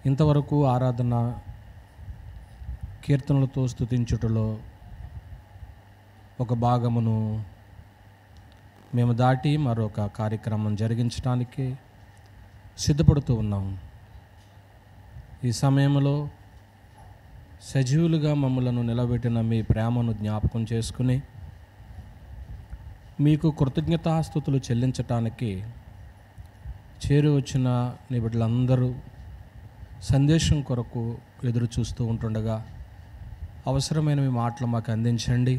ఇంతవరకు ఆరాధన కీర్తనలతో స్తుతించుటలో ఒక భాగమును మేము దాటి మరొక కార్యక్రమం జరిగించడానికి సిద్ధపడుతూ ఉన్నాం. ఈ సమయంలో సజీవులుగా మమ్మలను నిలబెట్టిన మీ ప్రేమను జ్ఞాపకం చేసుకుని మీకు కృతజ్ఞతాస్తుతులు చెల్లించటానికి చేరి వచ్చిన నీ బిడ్డలందరూ సందేశం కొరకు ఎదురు చూస్తూ ఉంటుండగా అవసరమైన మీ మాటలు మాకు అందించండి.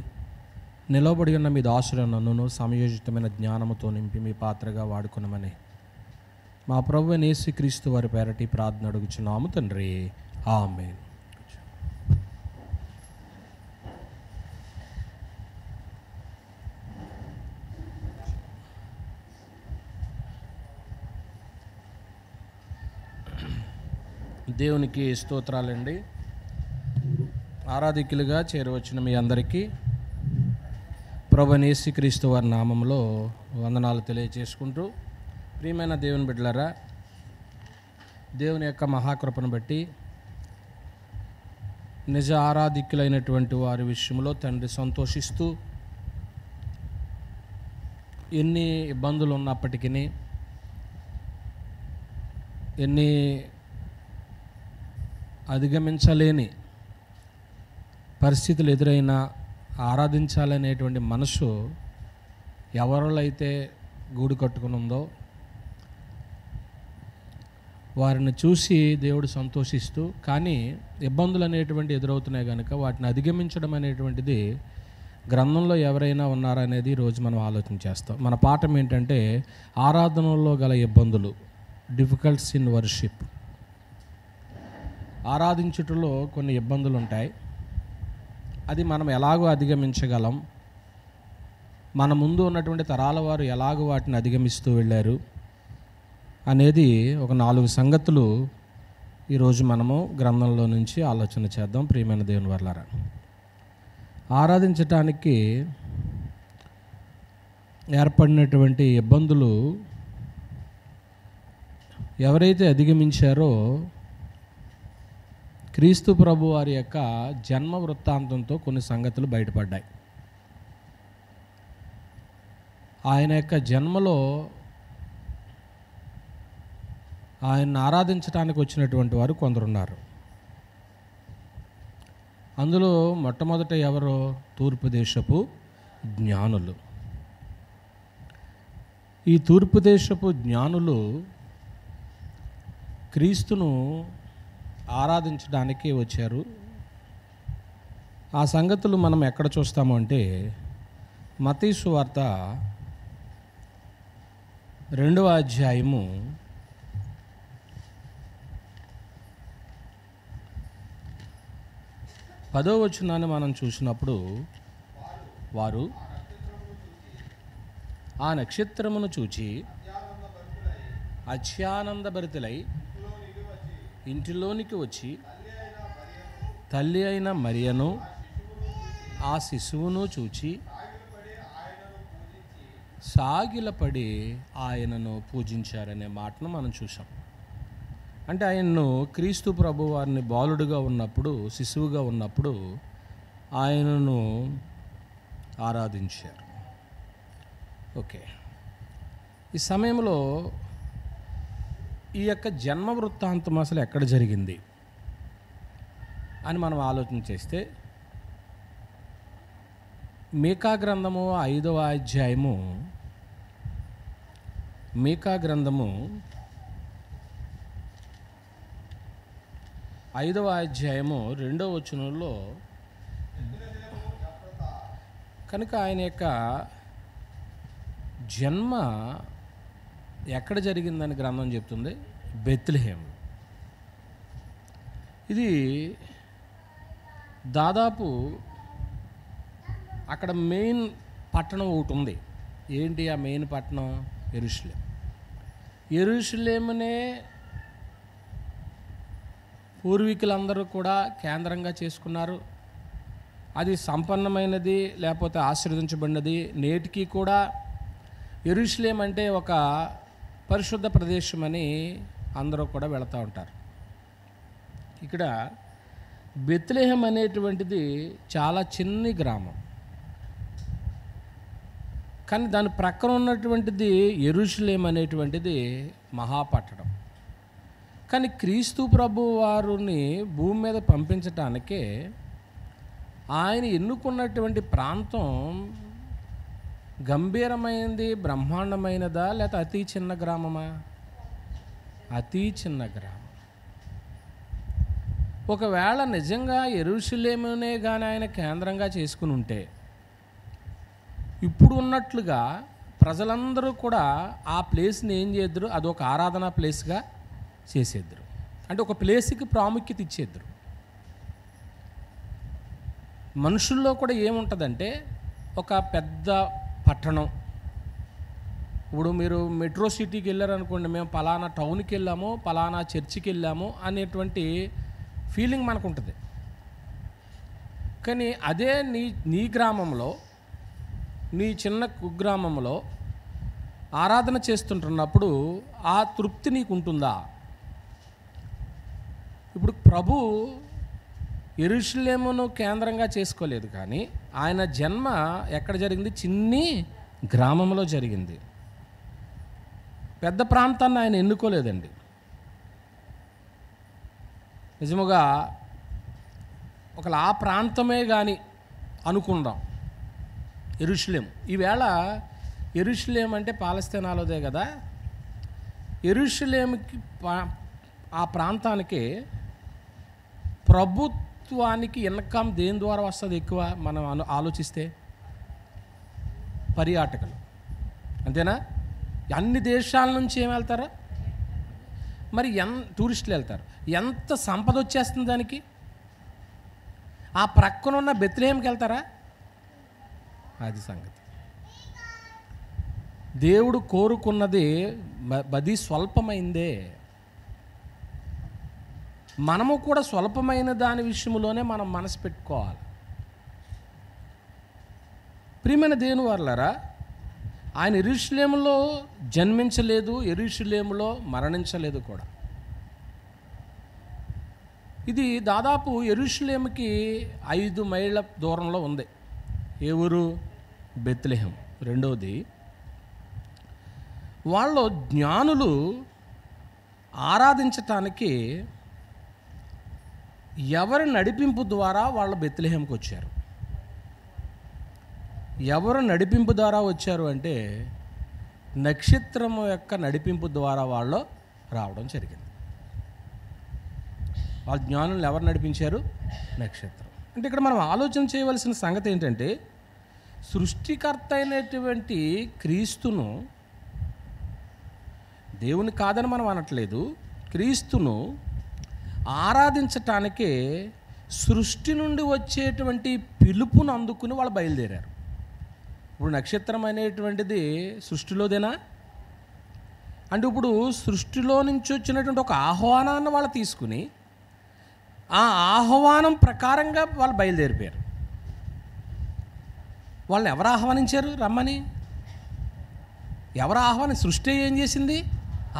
నిలబడి ఉన్న మీ దాసులను సమయోజితమైన జ్ఞానముతో నింపి మీ పాత్రగా వాడుకునమని మా ప్రభువైన యేసుక్రీస్తు వారి పేరటి ప్రార్థన అడుగుచున్నాము తండ్రి, ఆమేన్. దేవునికి స్తోత్రాలండి. ఆరాధికులుగా చేరవచ్చిన మీ అందరికీ ప్రభువైన యేసుక్రీస్తు వారి నామంలో వందనాలు తెలియజేసుకుంటూ, ప్రియమైన దేవుని బిడ్డలారా, దేవుని యొక్క మహాకృపను బట్టి నిజ ఆరాధికులైనటువంటి వారి విషయంలో తండ్రి సంతోషిస్తూ, ఎన్ని ఇబ్బందులు ఉన్నప్పటికీ, ఎన్ని అధిగమించలేని పరిస్థితులు ఎదురైనా ఆరాధించాలనేటువంటి మనసు ఎవరిలో అయితే గూడు కట్టుకుని ఉందో వారిని చూసి దేవుడు సంతోషిస్తూ, కానీ ఇబ్బందులు అనేటువంటి ఎదురవుతున్నాయి కనుక వాటిని అధిగమించడం అనేటువంటిది గ్రంథంలో ఎవరైనా ఉన్నారనేది ఈరోజు మనం ఆలోచన చేస్తాం. మన పాఠం ఏంటంటే ఆరాధనలో గల ఇబ్బందులు, డిఫికల్ట్స్ ఇన్ వర్షిప్. ఆరాధించుటలో కొన్ని ఇబ్బందులు ఉంటాయి, అది మనం ఎలాగో అధిగమించగలం, మన ముందు ఉన్నటువంటి తరాల వారు ఎలాగో వాటిని అధిగమిస్తూ వెళ్ళారు అనేది ఒక 4 సంగతులు ఈరోజు మనము గ్రంథంలో నుంచి ఆలోచన చేద్దాం. ప్రియమైన దేవుని వర్లారా, ఆరాధించటానికి ఏర్పడినటువంటి ఇబ్బందులు ఎవరైతే అధిగమించారో క్రీస్తు ప్రభు వారి యొక్క జన్మ వృత్తాంతంతో కొన్ని సంగతులు బయటపడ్డాయి. ఆయన యొక్క జన్మలో ఆయన్ని ఆరాధించడానికి వచ్చినటువంటి వారు కొందరున్నారు. అందులో మొట్టమొదట ఎవరో తూర్పు దేశపు జ్ఞానులు. ఈ తూర్పు దేశపు జ్ఞానులు క్రీస్తును ఆరాధించడానికి వచ్చారు. ఆ సంగతులు మనం ఎక్కడ చూస్తాము అంటే మత్తయి సువార్త 2వ అధ్యాయము 10వ వచనాన్ని మనం చూసినప్పుడు, వారు ఆ నక్షత్రమును చూచి అత్యానందభరితులై ఇంటిలోనికి వచ్చి తల్లి అయిన మరియను ఆ శిశువును చూచి సాగిలపడి ఆయనను పూజించారనే మాటను మనం చూసాం. అంటే ఆయన్ను క్రీస్తు ప్రభు వారిని బాలుడుగా ఉన్నప్పుడు, శిశువుగా ఉన్నప్పుడు ఆయనను ఆరాధించారు. ఓకే, ఈ సమయంలో ఈ యొక్క జన్మ వృత్తాంతం అసలు ఎక్కడ జరిగింది అని మనం ఆలోచన చేస్తే, మీకా గ్రంథము 5వ అధ్యాయము, మీకా గ్రంథము 5వ అధ్యాయము 2వ వచనంలో కనుక ఆయన యొక్క జన్మ ఎక్కడ జరిగిందని గ్రంథం చెప్తుంది, బెత్లెహేం. ఇది దాదాపు అక్కడ మెయిన్ పట్టణం ఒకటి ఉంది. ఏంటి ఆ మెయిన్ పట్టణం? యెరూషలేం. యెరూషలేమునే పూర్వీకులందరూ కూడా కేంద్రంగా చేసుకున్నారు. అది సంపన్నమైనది, లేకపోతే ఆశీర్వదించబడినది. నేటికి కూడా యెరూషలేం అంటే ఒక పరిశుద్ధ ప్రదేశం అని అందరూ కూడా వెళుతూ ఉంటారు. ఇక్కడ బెత్లెహేం అనేటువంటిది చాలా చిన్ని గ్రామం, కానీ దాని ప్రక్కన ఉన్నటువంటిది యెరూషలేం అనేటువంటిది మహాపట్టణం. కానీ క్రీస్తు ప్రభు వారిని భూమి మీద పంపించటానికే ఆయన ఎన్నుకున్నటువంటి ప్రాంతం గంభీరమైనది, బ్రహ్మాండమైనదా, లేకపోతే అతి చిన్న గ్రామమా? అతి చిన్న గ్రామం. ఒకవేళ నిజంగా యెరూషలేమునే కానీ ఆయన కేంద్రంగా చేసుకుని ఉంటే ఇప్పుడు ఉన్నట్లుగా ప్రజలందరూ కూడా ఆ ప్లేస్ని ఏం చేద్దరు, అదొక ఆరాధనా ప్లేస్గా చేసేద్దరు. అంటే ఒక ప్లేస్కి ప్రాముఖ్యత ఇచ్చేద్దరు. మనుషుల్లో కూడా ఏముంటుందంటే, ఒక పెద్ద పట్టణం, ఇప్పుడు మీరు మెట్రో సిటీకి వెళ్ళారనుకోండి, మేము పలానా టౌన్కి వెళ్ళాము, పలానా చర్చికి వెళ్ళాము అనేటువంటి ఫీలింగ్ మనకు ఉంటుంది. కానీ అదే నీ గ్రామంలో, నీ చిన్న కుగ్రామంలో ఆరాధన చేస్తుంటున్నప్పుడు ఆ తృప్తి నీకు ఉంటుందా? ఇప్పుడు ప్రభు యెరూషలేమును కేంద్రంగా చేసుకోలేదు, కానీ ఆయన జన్మ ఎక్కడ జరిగింది? చిన్ని గ్రామంలో జరిగింది. పెద్ద ప్రాంతాన్ని ఆయన ఎన్నుకోలేదండి. నిజముగా ఒకవేళ ఆ ప్రాంతమే కానీ అనుకుందాం, యెరూషలేం. ఈవేళ యెరూషలేం అంటే పాలస్తీనాలోదే కదా. యెరూషలేంకి ఆ ప్రాంతానికి ప్రభుత్వానికి ఇన్కమ్ దేని ద్వారా వస్తుంది ఎక్కువ మనం ఆలోచిస్తే? పర్యాటకులు, అంతేనా? అన్ని దేశాల నుంచి ఏం వెళ్తారు మరి? టూరిస్టులు వెళ్తారు. ఎంత సంపద వచ్చేస్తుంది దానికి? ఆ ప్రక్కనున్న బెత్లెహేంకి వెళ్తారా? అది సంగతి. దేవుడు కోరుకున్నది బది స్వల్పమైందే. మనము కూడా స్వల్పమైన దాని విషయంలోనే మనం మనసు పెట్టుకోవాలి. ప్రియమైన దేవుని వారలారా, ఆయన యెరూషలేములో జన్మించలేదు, యెరూషలేములో మరణించలేదు కూడా. ఇది దాదాపు యెరూషలేముకి 5 మైళ్ళ దూరంలో ఉంది. ఏ ఊరు? బెత్లెహేం. రెండవది, వాళ్ళు జ్ఞానులు ఆరాధించటానికి ఎవరి నడిపింపు ద్వారా వాళ్ళు బెత్లెహేంకి వచ్చారు? ఎవరు నడిపింపు ద్వారా వచ్చారు అంటే, నక్షత్రము యొక్క నడిపింపు ద్వారా వాళ్ళు రావడం జరిగింది. వాళ్ళ జ్ఞానులను ఎవరు నడిపించారు? నక్షత్రం. అంటే ఇక్కడ మనం ఆలోచన చేయవలసిన సంగతి ఏంటంటే, సృష్టికర్త అయినటువంటి క్రీస్తును, దేవుని కాదని మనం అనట్లేదు, క్రీస్తును ఆరాధించటానికే సృష్టి నుండి వచ్చేటువంటి పిలుపును అందుకుని వాళ్ళు బయలుదేరారు. ఇప్పుడు నక్షత్రం అనేటువంటిది సృష్టిలోదేనా? అంటే ఇప్పుడు సృష్టిలో నుంచి వచ్చినటువంటి ఒక ఆహ్వానాన్ని వాళ్ళు తీసుకుని ఆ ఆహ్వానం ప్రకారంగా వాళ్ళు బయలుదేరిపోయారు. వాళ్ళని ఎవరు ఆహ్వానించారు రమ్మని? ఎవరు సృష్టి ఏం చేసింది?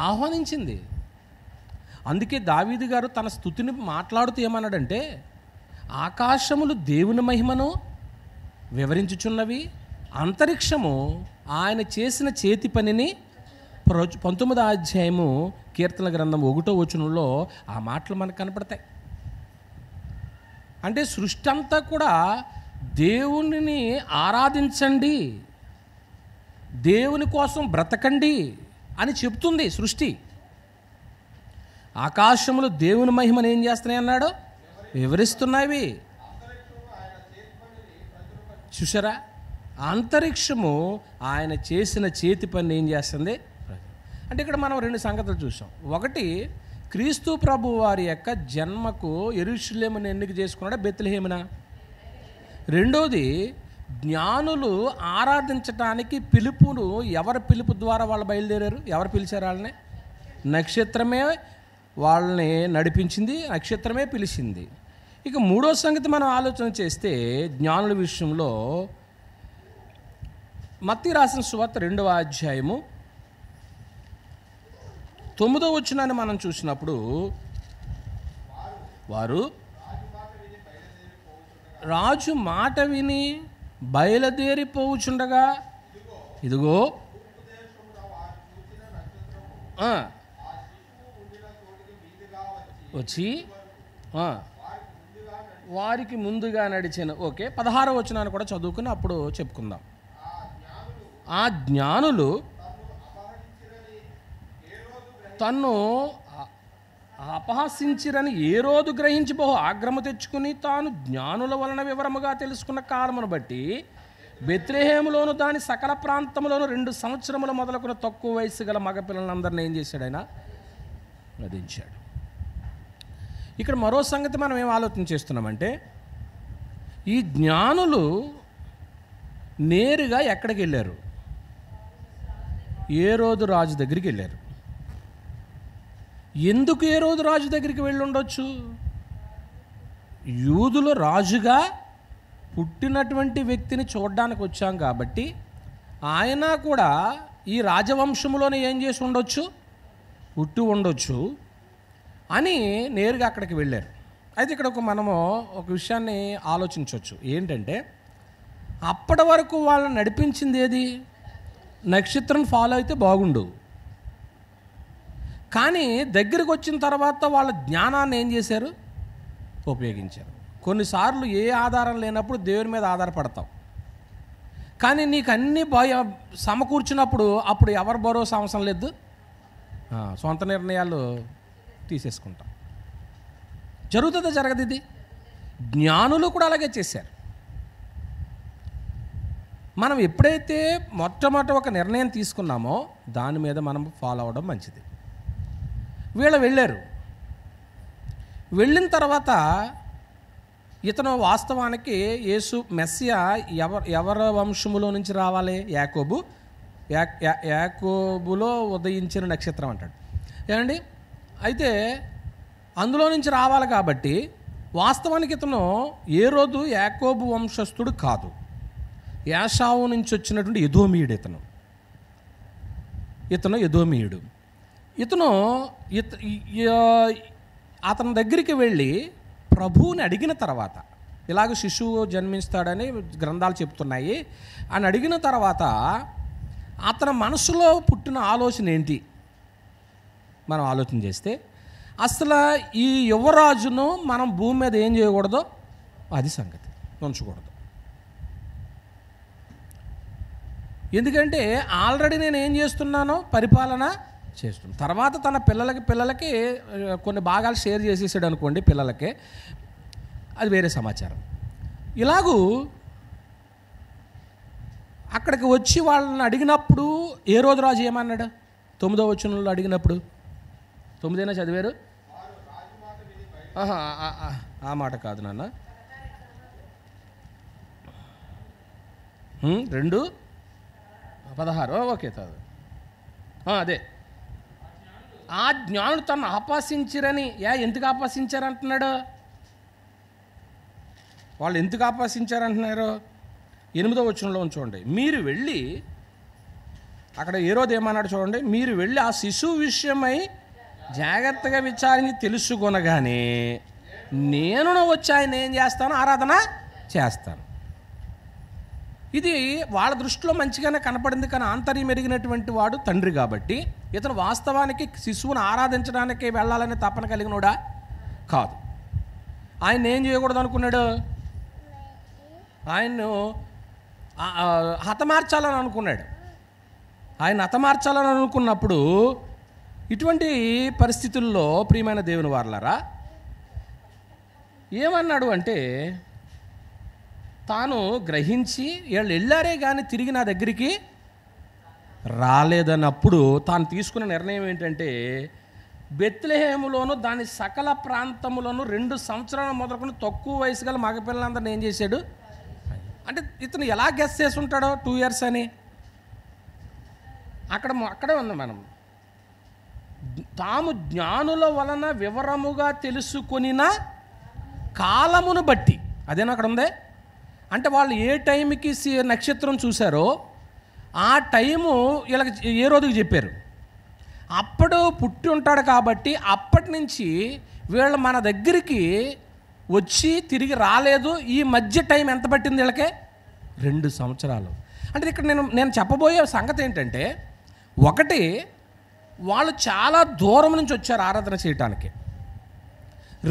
ఆహ్వానించింది. అందుకే దావీదు గారు తన స్తుతిని మాట్లాడుతూ ఏమన్నాడంటే, ఆకాశములు దేవుని మహిమను వివరించుచున్నవి, అంతరిక్షము ఆయన చేసిన చేతి పనిని 19వ అధ్యాయము కీర్తన గ్రంథం 1వ వచనంలో ఆ మాటలు మనకు కనపడతాయి. అంటే సృష్టి అంతా కూడా దేవునిని ఆరాధించండి, దేవుని కోసం బ్రతకండి అని చెప్తుంది సృష్టి. ఆకాశములు దేవుని మహిమను ఏం చేస్తున్నాయి అన్నాడు? వివరిస్తున్నాయి. చూసారా? అంతరిక్షము ఆయన చేసిన చేతి పని ఏం చేస్తుంది అంటే, ఇక్కడ మనం 2 సంగతులు చూసాం. ఒకటి, క్రీస్తు ప్రభు వారి యొక్క జన్మకు యెరూషలేమును ఎన్నిక చేసుకున్నాడా, బెత్లెహేమునా? రెండోది, జ్ఞానులు ఆరాధించటానికి పిలుపును ఎవరి పిలుపు ద్వారా వాళ్ళు బయలుదేరారు? ఎవరు పిలిచారు వాళ్ళని? నక్షత్రమే వాళ్ళని నడిపించింది, నక్షత్రమే పిలిచింది. ఇక మూడో సంగతి మనం ఆలోచన చేస్తే, జ్ఞానుల విషయంలో మత్తయి రాసిన సువార్త 2వ అధ్యాయము 9వ వచనాన్ని మనం చూసినప్పుడు, వారు రాజు మాట విని బయలుదేరిపోవుచుండగా ఇదిగో వచ్చి వారికి ముందుగా నడిచిన. ఓకే, 16వ వచనాన్ని కూడా చదువుకుని అప్పుడు చెప్పుకుందాం. ఆ జ్ఞానులు తన్ను అపహసించిరని హేరోదు గ్రహించి బహు ఆగ్రహము తెచ్చుకుని తాను జ్ఞానుల వలన వివరముగా తెలుసుకున్న కాలమును బట్టి బెత్లెహేములోను దాని సకల ప్రాంతంలోను 2 సంవత్సరముల మొదలుకున్న తక్కువ వయసు గల మగపిల్లలందరినీ ఏం చేశాడు? ఆయన వధించాడు. ఇక్కడ మరో సంగతి మనం ఏం ఆలోచన చేస్తున్నామంటే, ఈ జ్ఞానులు నేరుగా ఎక్కడికి వెళ్ళారు? హేరోదు రాజు దగ్గరికి వెళ్ళారు. ఎందుకు హేరోదు రాజు దగ్గరికి వెళ్ళి ఉండొచ్చు? యూదుల రాజుగా పుట్టినటువంటి వ్యక్తిని చూడడానికి వచ్చాం కాబట్టి ఆయన కూడా ఈ రాజవంశంలోనే ఏం చేసి ఉండొచ్చు? పుట్టి ఉండొచ్చు అని నేరుగా అక్కడికి వెళ్ళారు. అయితే ఇక్కడ మనము ఒక విషయాన్ని ఆలోచించవచ్చు. ఏంటంటే, అప్పటి వరకు వాళ్ళని నడిపించింది ఏది? నక్షత్రం ఫాలో అయితే బాగుండు. కానీ దగ్గరికి వచ్చిన తర్వాత వాళ్ళ జ్ఞానాన్ని ఏం చేశారు? ఉపయోగించారు. కొన్నిసార్లు ఏ ఆధారం లేనప్పుడు దేవుని మీద ఆధారపడతావు. కానీ నీకు అన్ని సమకూర్చినప్పుడు అప్పుడు ఎవరు భరోసా అవసరం లేదు, సొంత నిర్ణయాలు తీసేసుకుంటాం. జరుగుతుందా? జరగదు. ఇది జ్ఞానులు కూడా అలాగే చేశారు. మనం ఎప్పుడైతే మొట్టమొదటి ఒక నిర్ణయం తీసుకున్నామో దాని మీద మనం ఫాలో అవ్వడం మంచిది. వీళ్ళు వెళ్ళారు. వెళ్ళిన తర్వాత ఇతను వాస్తవానికి యేసు మెస్సియా ఎవరి వంశములో నుంచి రావాలి? యాకోబులో ఉదయించిన నక్షత్రం అంటాడు ఏమండి. అయితే అందులో నుంచి రావాలి కాబట్టి వాస్తవానికి ఇతను హేరోదు యాకోబు వంశస్థుడు కాదు, యాషావు నుంచి వచ్చినటువంటి ఎదోమీయుడు. ఇతను ఎదోమీయుడు. అతని దగ్గరికి వెళ్ళి ప్రభువుని అడిగిన తర్వాత, ఇలాగ శిశువు జన్మిస్తాడని గ్రంథాలు చెప్తున్నాయి అని అడిగిన తర్వాత అతని మనసులో పుట్టిన ఆలోచన ఏంటి మనం ఆలోచన చేస్తే, అసలు ఈ యువరాజును మనం భూమి మీద ఏం చేయకూడదో అది సంగతి ఉంచకూడదు. ఎందుకంటే ఆల్రెడీ నేను ఏం చేస్తున్నానో పరిపాలన చేస్తున్నాను. తర్వాత తన పిల్లలకి కొన్ని భాగాలు షేర్ చేసేసాడు అనుకోండి, పిల్లలకే, అది వేరే సమాచారం. ఇలాగూ అక్కడికి వచ్చి వాళ్ళని అడిగినప్పుడు హేరోదు రాజు ఏమన్నాడు? 9వ వచనంలో అడిగినప్పుడు, 9 చదివారు? ఆ మాట కాదు నాన్న, 2:16. ఓకే కాదు, అదే. ఆ జ్ఞానులు తను ఆపాసించిరని. ఎందుకు ఆపాసించారంటున్నాడు? వాళ్ళు ఎందుకు ఆపాసించారంటున్నారు? 8వ వచనంలో చూడండి. మీరు వెళ్ళి, అక్కడ హేరోదు ఏమన్నాడు చూడండి, మీరు వెళ్ళి ఆ శిశువు విషయమై జాగ్రత్తగా విచారించి తెలుసుకొనగానే నేను వచ్చి ఆయన ఏం చేస్తాను? ఆరాధన చేస్తాను. ఇది వాళ్ళ దృష్టిలో మంచిగానే కనపడింది. కానీ ఆంతర్యం ఎరిగినటువంటి వాడు తండ్రి కాబట్టి ఇతను వాస్తవానికి శిశువును ఆరాధించడానికి వెళ్ళాలనే తపన కలిగినోడా కాదు. ఆయన ఏం చేయకూడదు అనుకున్నాడు? ఆయన్ను హతమార్చాలని అనుకున్నాడు. ఆయన హతమార్చాలని అనుకున్నప్పుడు ఇటువంటి పరిస్థితుల్లో ప్రియమైన దేవుని వారలారా ఏమన్నాడు అంటే, తాను గ్రహించి వీళ్ళు వెళ్ళారే కానీ తిరిగి నా దగ్గరికి రాలేదన్నప్పుడు తాను తీసుకున్న నిర్ణయం ఏంటంటే, బెత్లెహేములోను దాని సకల ప్రాంతములను 2 సంవత్సరాల మొదలుకొని తక్కువ వయసు గల మగపిల్లలందరినీ ఏం చేశాడు? అంటే ఇతను ఎలా గెస్ చేసి ఉంటాడో 2 years అని. అక్కడే ఉంది మనం. తాము జ్ఞానుల వలన వివరముగా తెలుసుకొనిన కాలమును బట్టి, అదేనా అక్కడ ఉంది. అంటే వాళ్ళు ఏ టైంకి నక్షత్రం చూశారో ఆ టైము వీళ్ళకి హేరోదుకు చెప్పారు. అప్పుడు పుట్టి ఉంటాడు కాబట్టి అప్పటి నుంచి వీళ్ళు మన దగ్గరికి వచ్చి తిరిగి రాలేదు. ఈ మధ్య టైం ఎంత పట్టింది వీళ్ళకే? 2 సంవత్సరాలు. అంటే ఇక్కడ నేను చెప్పబోయే సంగతి ఏంటంటే, ఒకటి, వాళ్ళు చాలా దూరం నుంచి వచ్చారు ఆరాధన చేయటానికి.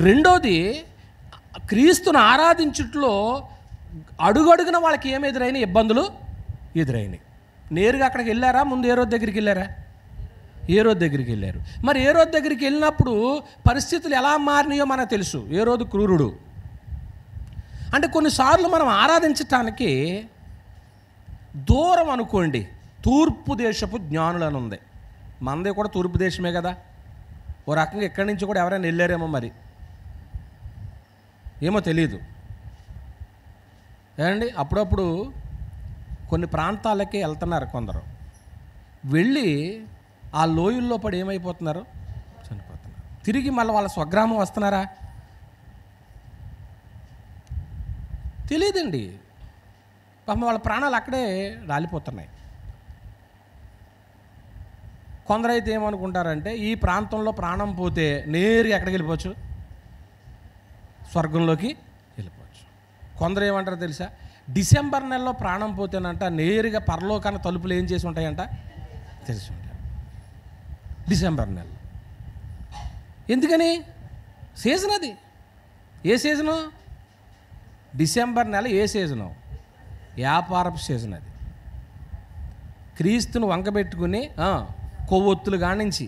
రెండోది, క్రీస్తును ఆరాధించుట్లో అడుగడుగున వాళ్ళకి ఏమి ఎదురైనాయి? ఇబ్బందులు ఎదురైనాయి. నేరుగా అక్కడికి వెళ్ళారా? ముందు ఏ రోజు దగ్గరికి వెళ్ళారా? ఏ రోజు దగ్గరికి వెళ్ళారు. మరి ఏ రోజు దగ్గరికి వెళ్ళినప్పుడు పరిస్థితులు ఎలా మారినాయో మనకు తెలుసు. ఏ రోజు క్రూరుడు. అంటే కొన్నిసార్లు మనం ఆరాధించటానికి దూరం అనుకోండి. తూర్పు దేశపు జ్ఞానులు అని ఉంది. మనదే కూడా తూర్పు దేశమే కదా. ఓ రకంగా ఎక్కడి నుంచి కూడా ఎవరైనా వెళ్ళారేమో, మరి ఏమో తెలియదు ఏమండి. అప్పుడప్పుడు కొన్ని ప్రాంతాలకి వెళ్తున్నారు కొందరు. వెళ్ళి ఆ లోయల్లో పడి ఏమైపోతున్నారు? చనిపోతున్నారు. తిరిగి మళ్ళీ వాళ్ళ స్వగ్రామం వస్తున్నారా? తెలియదండి. పాపం వాళ్ళ ప్రాణాలు అక్కడే రాలిపోతున్నాయి. కొందరైతే ఏమనుకుంటారంటే, ఈ ప్రాంతంలో ప్రాణం పోతే నేరుగా ఎక్కడికి వెళ్ళిపోవచ్చు? స్వర్గంలోకి వెళ్ళిపోవచ్చు. కొందరు ఏమంటారో తెలుసా? డిసెంబర్ నెలలో ప్రాణం పోతేనంట నేరుగా పరలోకాన తలుపులు ఏం చేసి ఉంటాయంట? తెలిసి ఉంటాయి. డిసెంబర్ నెల. ఎందుకని? సీజన్ అది. ఏ సీజను? డిసెంబర్ నెల ఏ సీజను? వ్యాపారపు సీజన్ అది. క్రీస్తును వంకబెట్టుకుని కొవ్వొత్తులు కానించి,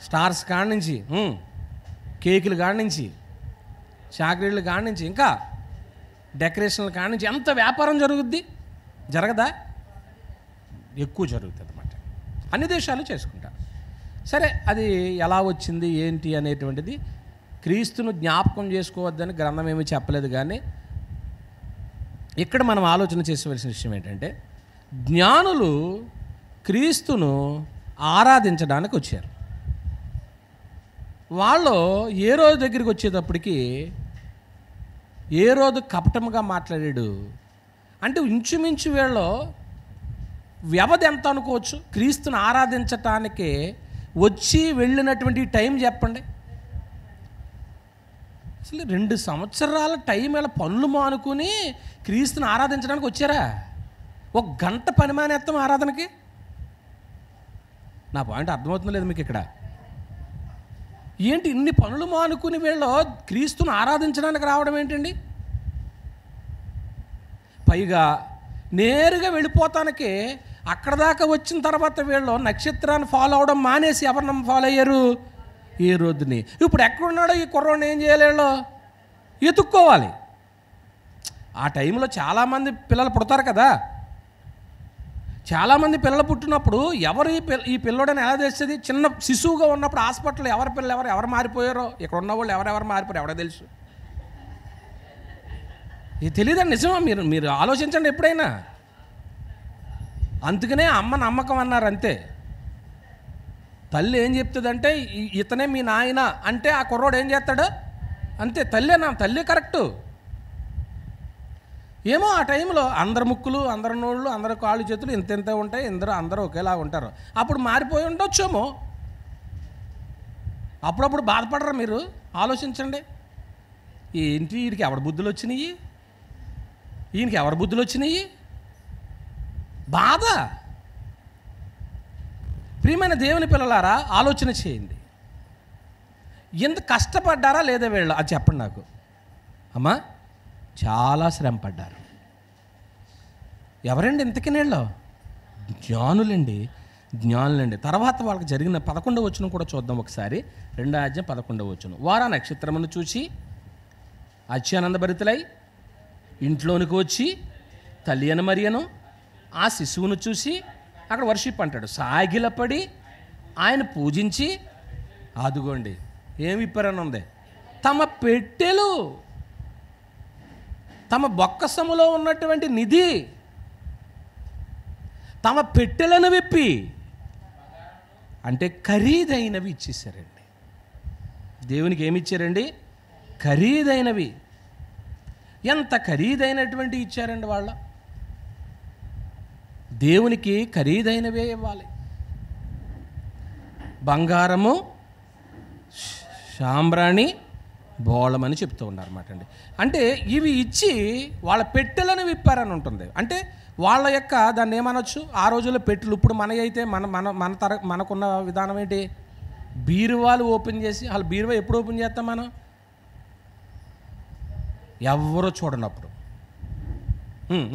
స్టార్స్ కానించి, కేకులు కానించి, చాక్లెట్లు కానించి, ఇంకా డెకరేషన్లు కానించి ఎంత వ్యాపారం జరుగుద్ది? జరగదా? ఎక్కువ జరుగుతుంది అన్నమాట. అన్ని దేశాలు చేసుకుంటారు. సరే, అది ఎలా వచ్చింది ఏంటి అనేటువంటిది క్రీస్తును జ్ఞాపకం చేసుకోవద్దని గ్రంథం ఏమీ చెప్పలేదు. కానీ ఇక్కడ మనం ఆలోచన చేసుకోవాల్సిన విషయం ఏంటంటే, జ్ఞానులు క్రీస్తును ఆరాధించడానికి వచ్చారు. వాళ్ళు ఏ రోజు దగ్గరికి వచ్చేటప్పటికి ఏ రోజు కపటముగా మాట్లాడాడు అంటే, ఇంచుమించు వీళ్ళు వ్యవధి ఎంత అనుకోవచ్చు? క్రీస్తును ఆరాధించటానికి వచ్చి వెళ్ళినటువంటి టైం చెప్పండి. అసలు 2 సంవత్సరాల టైం ఇలా పనులు మానుకుని క్రీస్తుని ఆరాధించడానికి వచ్చారా? 1 గంట పని మానేస్తాం ఆరాధనకి. నా పాయింట్ అర్థమవుతుందో లేదు మీకు ఇక్కడ? ఏంటి ఇన్ని పనులు మానుకుని వీళ్ళు క్రీస్తుని ఆరాధించడానికి రావడం ఏంటండి? పైగా నేరుగా వెళ్ళిపోతానికి అక్కడ దాకా వచ్చిన తర్వాత వీళ్ళు నక్షత్రాన్ని ఫాలో అవడం మానేసి ఎవరిని ఫాలో అయ్యారు? ఏ రోజుని. ఇప్పుడు ఎక్కడున్నాడో ఈ కుర్రోడిని ఏం చేయాలి? వీళ్ళు ఎత్తుక్కోవాలి. ఆ టైంలో చాలామంది పిల్లలు పుడతారు కదా. చాలామంది పిల్లలు పుట్టినప్పుడు ఎవరు ఈ పిల్లోడని ఎలా తెలుస్తుంది? చిన్న శిశువుగా ఉన్నప్పుడు హాస్పిటల్లో ఎవరి పిల్లలు ఎవరు మారిపోయారో, ఇక్కడ ఉన్న వాళ్ళు ఎవరెవరు మారిపోయారో ఎవరో తెలుసు? ఇది తెలియదండి. నిజమా? మీరు ఆలోచించండి ఎప్పుడైనా. అందుకనే అమ్మ నమ్మకం అన్నారు అంతే. తల్లి ఏం చెప్తుందంటే, ఇతనే మీ నాయన అంటే ఆ కుర్రోడు ఏం చేస్తాడు అంతే. తల్లి కరెక్టు. ఏమో ఆ టైంలో అందరి ముక్కులు, అందరి నోళ్ళు, అందరి కాళ్ళు చేతులు ఇంత ఉంటాయి. అందరూ ఒకేలా ఉంటారు. అప్పుడు మారిపోయి ఉండొచ్చేమో. అప్పుడప్పుడు బాధపడరా మీరు? ఆలోచించండి. ఏంటి వీడికి ఎవరి బుద్ధులు వచ్చినాయి? ఈయనకి ఎవరి బుద్ధులు వచ్చినాయి? బాధ. ప్రియమైన దేవుని పిల్లలారా, ఆలోచన చేయండి. ఎంత కష్టపడ్డారా లేదా వీళ్ళు? అది చెప్పండి నాకు. అమ్మా, చాలా శ్రమ పడ్డారు. ఎవరండి ఇంతకీ నీళ్ళు? జ్ఞానులండి. తర్వాత వాళ్ళకి జరిగిన 11వ వచనం కూడా చూద్దాం ఒకసారి. 2వ అధ్యాయం 11వ వచనం. వారా నక్షత్రమును చూచి అత్యానందభరితులై ఇంట్లోనికి వచ్చి తల్లి అని మరియను ఆ శిశువును చూసి, అక్కడ వర్షిప్ అంటాడు, సాగిలపడి ఆయన పూజించి, అదుగోండి ఏమి ఇప్పారని ఉంది, తమ పెట్టెలు, తమ బొక్కసములో ఉన్నటువంటి నిధి, తమ పెట్టెలను విప్పి, అంటే ఖరీదైనవి ఇచ్చేసారండి. దేవునికి ఏమి ఇచ్చారండి? ఖరీదైనవి. ఎంత ఖరీదైనటువంటి ఇచ్చారండి వాళ్ళ. దేవునికి ఖరీదైనవే ఇవ్వాలి. బంగారము సాంబ్రాణి బోళమని చెప్తూ ఉన్నారన్నమాట అండి. అంటే ఇవి ఇచ్చి వాళ్ళ పెట్టెలను విప్పారని ఉంటుంది. అంటే వాళ్ళ యొక్క దాన్ని ఏమనొచ్చు, ఆ రోజుల్లో పెట్టెలు. ఇప్పుడు మన అయితే మనకున్న విధానం ఏంటి, బీరువాలు ఓపెన్ చేసి, అసలు బీరువా ఎప్పుడు ఓపెన్ చేస్తాం మనం, ఎవరో చూడనప్పుడు.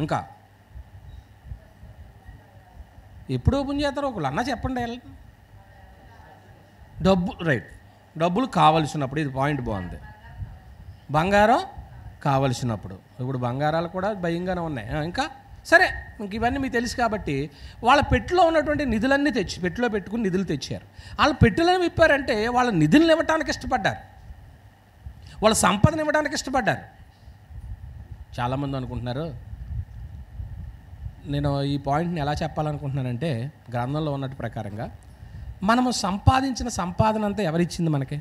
ఇంకా ఎప్పుడు ఓపెన్ చేస్తారో ఒకళ్ళు అన్నా చెప్పండి. డబ్బులు కావలసినప్పుడు, ఇది పాయింట్ బాగుంది. బంగారం కావలసినప్పుడు. ఇప్పుడు బంగారాలు కూడా భయంగానే ఉన్నాయి. ఇంకా సరే, ఇంక ఇవన్నీ మీకు తెలుసు కాబట్టి వాళ్ళ పెట్టెలో ఉన్నటువంటి నిధులన్నీ పెట్టెలో పెట్టుకుని నిధులు తెచ్చారు. వాళ్ళ పెట్టెలను విప్పారంటే వాళ్ళ నిధులను ఇవ్వడానికి ఇష్టపడ్డారు, వాళ్ళ సంపదను ఇవ్వడానికి ఇష్టపడ్డారు. చాలామంది అనుకుంటున్నారు, నేను ఈ పాయింట్ని ఎలా చెప్పాలనుకుంటున్నానంటే, గ్రంథంలో ఉన్నట్టు ప్రకారంగా మనము సంపాదించిన సంపాదన అంతా ఎవరిచ్చింది మనకి?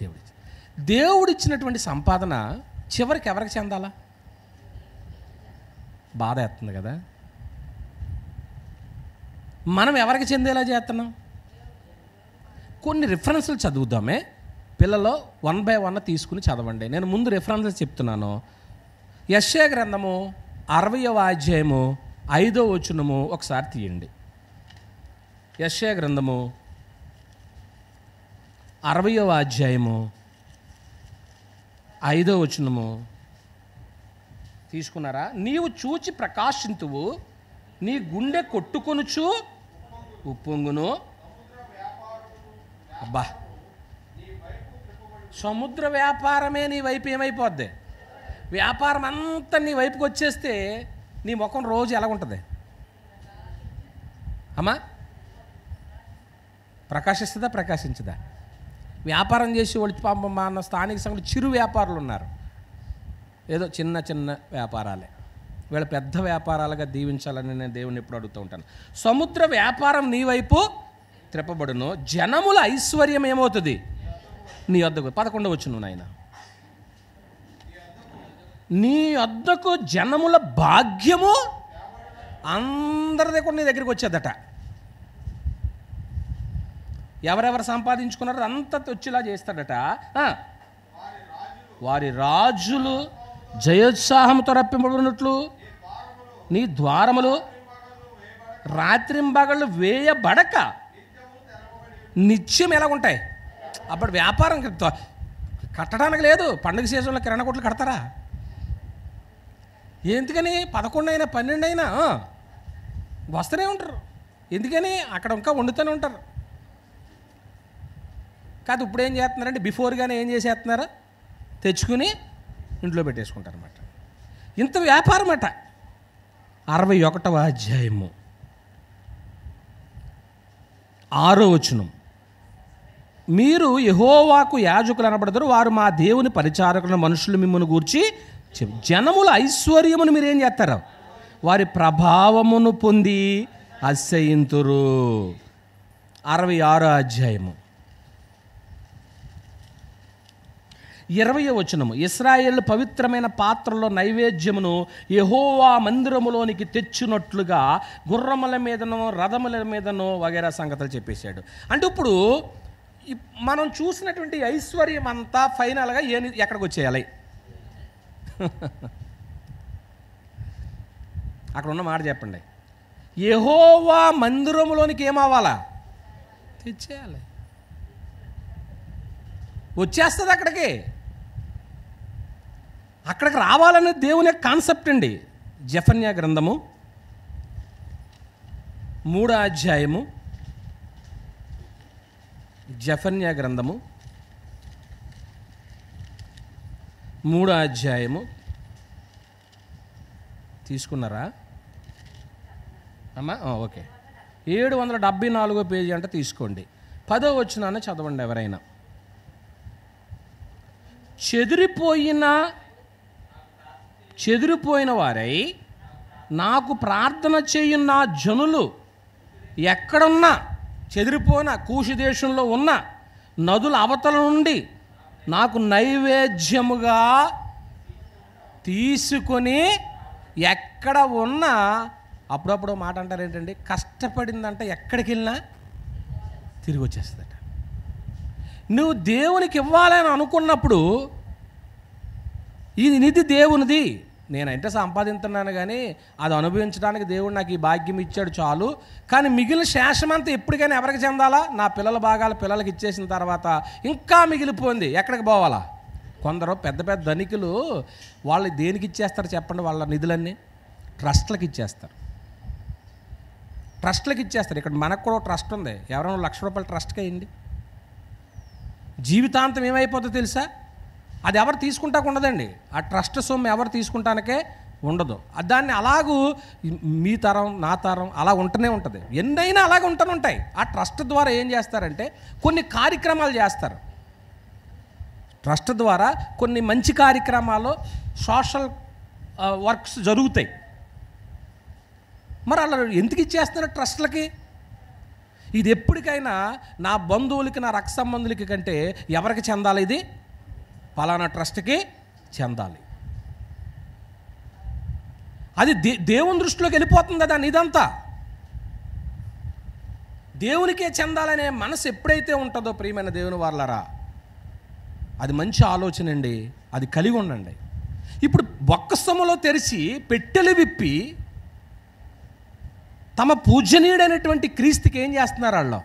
దేవుడిచ్చింది. దేవుడిచ్చినటువంటి సంపాదన చివరికి ఎవరికి చెందాలా? బాధ వేస్తుంది కదా. మనం ఎవరికి చెందేలా చేస్తున్నాం? కొన్ని రిఫరెన్స్లు చదువుదామే. పిల్లలు 1 by 1 తీసుకుని చదవండి. నేను ముందు రిఫరెన్సెస్ చెప్తున్నాను. యెషయా గ్రంథము 60వ అధ్యాయము 5వ వచనము ఒకసారి తీయండి. యెషయా గ్రంథము 60వ అధ్యాయము 5వ వచనము తీసుకున్నారా? నీవు చూచి ప్రకాశింతువు, నీ గుండె కొట్టుకొనుచు ఉప్పొంగును. అబ్బా, సముద్ర వ్యాపారమే నీ వైపు ఏమైపోద్ది? వ్యాపారం అంతా నీ వైపుకి వచ్చేస్తే నీ ముఖం రోజు ఎలాగుంటుంది అమ్మా? ప్రకాశిస్తుందా, ప్రకాశించదా? వ్యాపారం చేసి వాళ్ళు మన స్థానిక సంఘంలో చిరు వ్యాపారులు ఉన్నారు. ఏదో చిన్న చిన్న వ్యాపారాలే, వీళ్ళ పెద్ద వ్యాపారాలుగా దీవించాలని నేను దేవుని ఎప్పుడు అడుగుతూ ఉంటాను. సముద్ర వ్యాపారం నీ వైపు త్రిప్పబడును, జనముల ఐశ్వర్యం ఏమవుతుంది నీ వద్దకు. 11వ వచనం నాయన, నీ వద్దకు జనముల భాగ్యము అందరిదే కూడా నీ దగ్గరికి వచ్చేదట. ఎవరెవరు సంపాదించుకున్నారో అంతా వచ్చేలా చేస్తాడట. వారి రాజులు జయోత్సాహంతో రప్పింపబడినట్లు నీ ద్వారములు రాత్రింబగళ్ళు వేయబడక నిత్యం ఎలాగుంటాయి? అప్పుడు వ్యాపారం కట్టడానికి లేదు. పండుగ సీజన్లో కిరాణా కొట్లు కడతారా? ఎందుకని? 11 అయినా 12 అయినా వస్తూనే ఉంటారు. ఎందుకని? అక్కడ ఇంకా వండుతూనే ఉంటారు. కాదు, ఇప్పుడు ఏం చేస్తున్నారంటే బిఫోర్గానే ఏం చేసేస్తున్నారు, తెచ్చుకుని ఇంట్లో పెట్టేసుకుంటారు అన్నమాట. ఇంత వ్యాపారం అట. 61వ అధ్యాయము 6వ వచనం, మీరు యెహోవాకు యాజకులు అనబడతారు, వారు మా దేవుని పరిచారకుల మనుషులు మిమ్మల్ని గూర్చి జనముల ఐశ్వర్యమును మీరేం చేస్తారు? వారి ప్రభావమును పొంది అసహ్యింతురు. 66వ అధ్యాయము 20వ వచనము, ఇశ్రాయేలు పవిత్రమైన పాత్రలో నైవేద్యమును యెహోవా మందిరములోనికి తెచ్చినట్లుగా గుర్రముల మీదనో రథముల మీదనో వగైరా సంగతులు చెప్పేశాడు. అంటే ఇప్పుడు మనం చూసినటువంటి ఐశ్వర్యం అంతా ఫైనల్గా ఎక్కడికి వచ్చేయాలి? అక్కడ ఉన్న మాట చెప్పండి. యెహోవా మందిరములోనికి ఏమవ్వాలా? తెచ్చేయాలి. వచ్చేస్తుంది అక్కడికి రావాలనే దేవుని యొక్క కాన్సెప్ట్ అండి. జెఫన్యా గ్రంథము 3వ అధ్యాయము, జెఫన్యా గ్రంథము 3వ అధ్యాయము తీసుకున్నారా అమ్మా? ఓకే, 774వ పేజీ అంటే తీసుకోండి. 10వ వచనాన్ని చదవండి ఎవరైనా. చెదిరిపోయిన వారై నాకు ప్రార్థన చేయున్న జనులు ఎక్కడున్నా, చెదిరిపోయిన కూషు దేశంలో ఉన్న నదుల అవతల నుండి నాకు నైవేద్యముగా తీసుకొని ఎక్కడ ఉన్నా, అప్పుడప్పుడు మాట అంటారు ఏంటండి, కష్టపడిందంటే ఎక్కడికి వెళ్ళినా తిరిగి వచ్చేస్తుందట. నువ్వు దేవునికి ఇవ్వాలని అనుకున్నప్పుడు ఇది నిధి దేవునిది, నేనంటే సంపాదిస్తున్నాను కానీ అది అనుభవించడానికి దేవుడు నాకు ఈ భాగ్యం ఇచ్చాడు చాలు, కానీ మిగిలిన శేషమంతా ఎప్పటికైనా ఎవరికి చెందాలా? నా పిల్లల భాగాలు పిల్లలకి ఇచ్చేసిన తర్వాత ఇంకా మిగిలిపోయింది ఎక్కడికి పోవాలా? కొందరు పెద్ద పెద్ద ధనికులు వాళ్ళు దేనికి ఇచ్చేస్తారు చెప్పండి? వాళ్ళ నిధులన్నీ ట్రస్ట్లకు ఇచ్చేస్తారు. ట్రస్ట్లకు ఇచ్చేస్తారు. ఇక్కడ మనకు కూడా ట్రస్ట్ ఉంది. ఎవరైనా ₹1,00,000 ట్రస్ట్కి వేయండి, జీవితాంతం ఏమైపోతుందో తెలుసా? అది ఎవరు తీసుకుంటాకు ఉండదండి. ఆ ట్రస్ట్ సొమ్ము ఎవరు తీసుకుంటానికే ఉండదు. దాన్ని అలాగూ మీ తరం నా తరం అలా ఉంటూనే ఉంటుంది. ఎన్నైనా అలాగే ఉంటూనే ఉంటాయి. ఆ ట్రస్ట్ ద్వారా ఏం చేస్తారంటే కొన్ని కార్యక్రమాలు చేస్తారు. ట్రస్ట్ ద్వారా కొన్ని మంచి కార్యక్రమాలు, సోషల్ వర్క్స్ జరుగుతాయి. మరి అలా ఎందుకు ఇచ్చేస్తున్నారు ట్రస్ట్లకి? ఇది ఎప్పటికైనా నా బంధువులకి, నా రక్త సంబంధులకి కంటే ఎవరికి చెందాలి? ఇది ఫలానా ట్రస్ట్కి చెందాలి. అది దేవుని దృష్టిలోకి వెళ్ళిపోతుంది. దాన్ని ఇదంతా దేవునికే చెందాలనే మనసు ఎప్పుడైతే ఉంటుందో ప్రియమైన దేవుని వాళ్ళరా, అది మంచి ఆలోచన అండి. అది కలిగి ఉండండి. ఇప్పుడు బొక్కసములో తెరిచి పెట్టెలు విప్పి తమ పూజనీయుడైనటువంటి క్రీస్తుకి ఏం చేస్తున్నారు వాళ్ళు?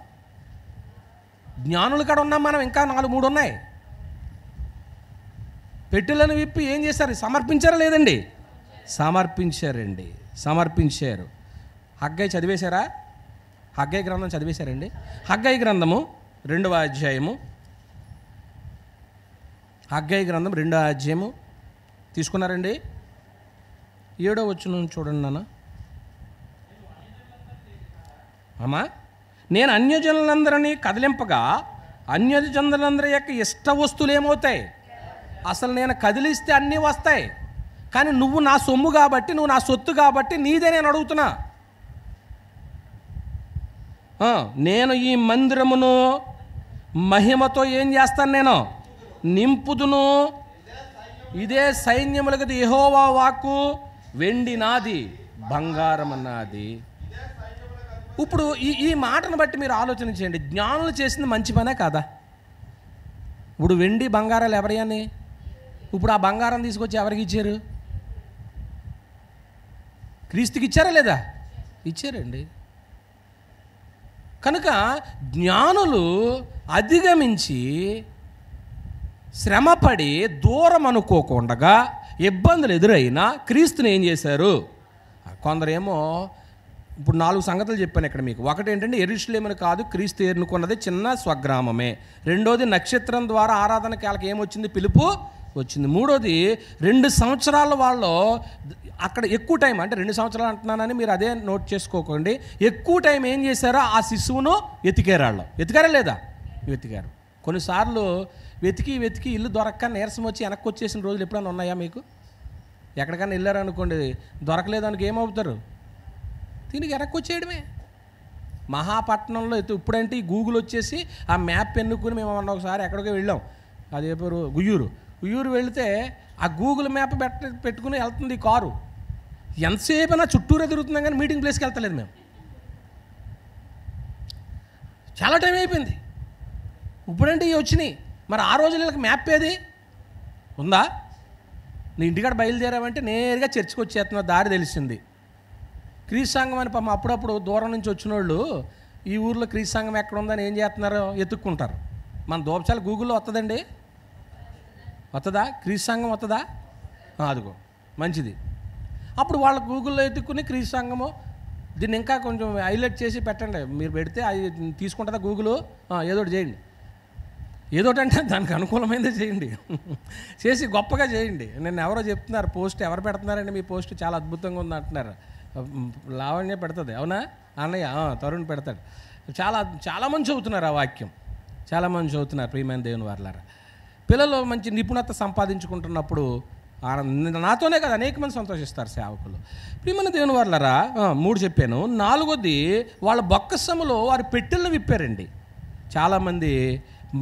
జ్ఞానులు కాడ ఉన్నాం మనం, ఇంకా 4-3 ఉన్నాయి. పెట్టెలను విప్పి ఏం చేశారు? సమర్పించారా లేదండి? సమర్పించారండి, సమర్పించారు. హగ్గై చదివేశారా? హగ్గై గ్రంథం చదివేశారండి? హగ్గై గ్రంథము 2వ అధ్యాయము, హగ్గై గ్రంథం 2వ అధ్యాయము తీసుకున్నారండి? 7వ వచనం చూడండి నాన్న. అమ్మా, నేను అన్యజనులందరినీ కదిలింపగా అన్యజనులందరి యొక్క ఇష్ట వస్తువులు ఏమవుతాయి? అసలు నేను కదిలిస్తే అన్నీ వస్తాయి, కానీ నువ్వు నా సొమ్ము కాబట్టి, నువ్వు నా సొత్తు కాబట్టి నీదే నేను అడుగుతున్నా. నేను ఈ మందిరమును మహిమతో ఏం చేస్తాను? నేను నింపుదును. ఇదే సైన్యములకు యెహోవా వాక్కు. వెండి నాది, బంగారం నాది. ఇప్పుడు ఈ మాటను బట్టి మీరు ఆలోచన చేయండి. జ్ఞానులు చేసింది మంచి పనే కాదా? ఇప్పుడు వెండి బంగారాలు ఎవరియని? ఇప్పుడు ఆ బంగారం తీసుకొచ్చి ఎవరికి ఇచ్చారు? క్రీస్తుకి ఇచ్చారా లేదా? ఇచ్చారండి. కనుక జ్ఞానులు అధిగమించి శ్రమపడి దూరం అనుకోకుండా ఇబ్బందులు ఎదురైనా క్రీస్తుని ఏం చేశారు? కొందరేమో ఇప్పుడు 4 సంగతులు చెప్పాను ఇక్కడ మీకు. ఒకటి ఏంటంటే యెరూషలేమును కాదు క్రీస్తు ఎన్నుకున్నది చిన్న స్వగ్రామమే. రెండోది నక్షత్రం ద్వారా ఆరాధనకి వాళ్ళకి ఏమొచ్చింది? పిలుపు వచ్చింది. మూడోది 2 సంవత్సరాల వాళ్ళు అక్కడ ఎక్కువ టైం, అంటే 2 సంవత్సరాలు అంటున్నానని మీరు అదే నోట్ చేసుకోకండి. ఎక్కువ టైం ఏం చేశారో ఆ శిశువును ఎతికారు. వాళ్ళు ఎతికారా లేదా? వెతికారు. కొన్నిసార్లు వెతికి వెతికి ఇల్లు దొరక్క నీరసం వచ్చి వెనక్కి వచ్చేసిన రోజులు ఎప్పుడైనా ఉన్నాయా మీకు? ఎక్కడికైనా వెళ్ళారనుకోండి, దొరకలేదానికి ఏమవుతారు? దీనికి వెనక్కి వచ్చేయడమే. మహాపట్నంలో ఇప్పుడంటే ఈ గూగుల్ వచ్చేసి ఆ మ్యాప్ ఎన్నుకుని మేము ఒకసారి ఎక్కడికో వెళ్ళాం. అదే పేరు గుయ్యూరు వెళితే ఆ గూగుల్ మ్యాప్ పెట్టుకుని వెళ్తుంది కారు. ఎంతసేపు నా చుట్టూరే తిరుగుతున్నాం కానీ మీటింగ్ ప్లేస్కి వెళ్తలేదు మేము. చాలా టైం అయిపోయింది. ఇప్పుడంటే ఇవి వచ్చినాయి. మరి ఆ రోజులకి మ్యాప్ ఏది ఉందా? నీ ఇంటికాడ బయలుదేరావంటే నేరుగా చర్చికి వచ్చేస్తున్న దారి తెలిసింది. క్రీస్తు సంఘం అని పాపం అప్పుడప్పుడు దూరం నుంచి వచ్చిన వాళ్ళు ఈ ఊర్లో క్రీస్తు సంఘం ఎక్కడ ఉందని ఏం చేస్తున్నారు? ఎత్తుక్కుంటారు. మన దోపచాలు గూగుల్లో వస్తుందండి. వస్తుందా? క్రీస్తు సంఘం వస్తుందా? అదిగో మంచిది. అప్పుడు వాళ్ళ గూగుల్లో ఎత్తుక్కుని క్రీస్తు సంఘము దీన్ని ఇంకా కొంచెం హైలైట్ చేసి పెట్టండి. మీరు పెడితే అది తీసుకుంటుందా గూగుల్? ఏదోటి చేయండి. ఏదోటంటే దానికి అనుకూలమైనదే చేయండి. చేసి గొప్పగా చేయండి. నేను ఎవరో చెప్తున్నారు పోస్ట్, ఎవరు పెడుతున్నారండి మీ పోస్ట్ చాలా అద్భుతంగా ఉంది అంటున్నారు. లావణ్య పెడుతుంది, అవునా? అన్నయ్య తరుణ్ పెడతాడు. చాలామంది చదువుతున్నారు ఆ వాక్యం, చాలామంది చదువుతున్నారు. ప్రియమైన దేవుని వారలారా, పిల్లలు మంచి నిపుణత సంపాదించుకుంటున్నప్పుడు నాతోనే కదా అనేక మంది సంతోషిస్తారు సేవకులు. ప్రియమైన దేవుని వారలారా, 3 చెప్పాను. 4వది వాళ్ళ బొక్కసములో వారి పెట్టెలను విప్పారండి. చాలామంది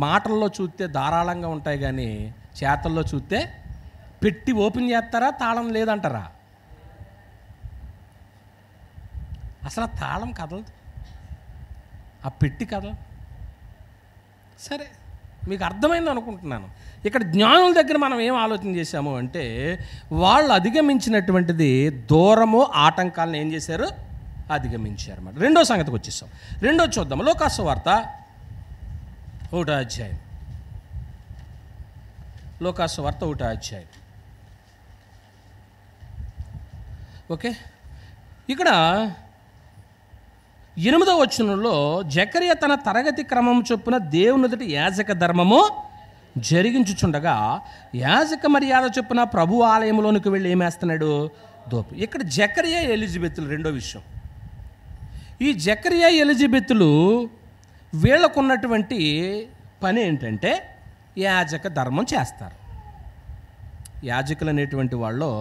మాటల్లో చూస్తే ధారాళంగా ఉంటాయి కానీ చేతల్లో చూస్తే పెట్టి ఓపెన్ చేస్తారా? తాళం లేదంటారా? అసలు ఆ తాళం కదలదు, ఆ పెట్టి కదలదు. సరే మీకు అర్థమైంది అనుకుంటున్నాను. ఇక్కడ జ్ఞానుల దగ్గర మనం ఏం ఆలోచన చేశాము అంటే, వాళ్ళు అధిగమించినటువంటిది దూరము ఆటంకాలను ఏం చేశారు, అధిగమించారు అన్నమాట. రెండో సంగతికి వచ్చేసాం. రెండో చూద్దాం. లోకాసు వార్త 1వ అధ్యాయం. లోకాసు వార్త 1వ అధ్యాయం. ఓకే, ఇక్కడ 8వ వచనంలో జకరియా తన తరగతి క్రమం చొప్పున దేవుని ఎదుట యాజక ధర్మము జరిగించుచుండగా యాజక మర్యాద చొప్పున ప్రభు ఆలయంలోనికి వెళ్ళి ఏమేస్తున్నాడు, దోపు. ఇక్కడ జకరియా ఎలిజబెత్లు రెండో విషయం. ఈ జకరియా ఎలిజబెత్లు వీళ్ళకున్నటువంటి పని ఏంటంటే యాజక ధర్మం చేస్తారు. యాజకులు అనేటువంటి వాళ్ళు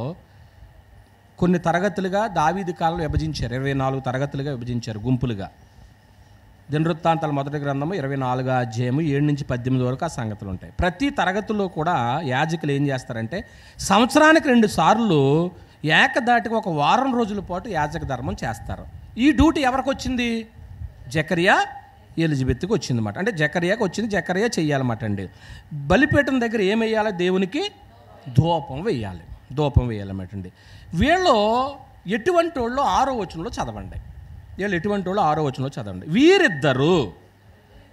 కొన్ని తరగతులుగా దావీదు కాలంలో విభజించారు. 24 తరగతులుగా విభజించారు, గుంపులుగా. దినవృత్తాంతాల మొదటి గ్రంథము 24వ అధ్యాయము 7-18 వరకు ఆ సంగతులు ఉంటాయి. ప్రతి తరగతిలో కూడా యాజకులు ఏం చేస్తారంటే సంవత్సరానికి 2 సార్లు ఏకదాటిగా ఒక వారం రోజుల పాటు యాజక ధర్మం చేస్తారు. ఈ డ్యూటీ ఎవరికి వచ్చింది, జకరియా ఎలిజబెత్కి వచ్చిందన్నమాట. అంటే జకరియాకి వచ్చింది, జకరియా చెయ్యాలన్నమాట అండి. బలిపీఠం దగ్గర ఏం వేయాలి, దేవునికి ధూపం వేయాలి, ధూపం వేయాలన్నమాట అండి. వీళ్ళు ఎటువంటి వాళ్ళు 6వ వచనంలో చదవండి. వీళ్ళు ఎటువంటి వాళ్ళు 6వ వచనంలో చదవండి. వీరిద్దరూ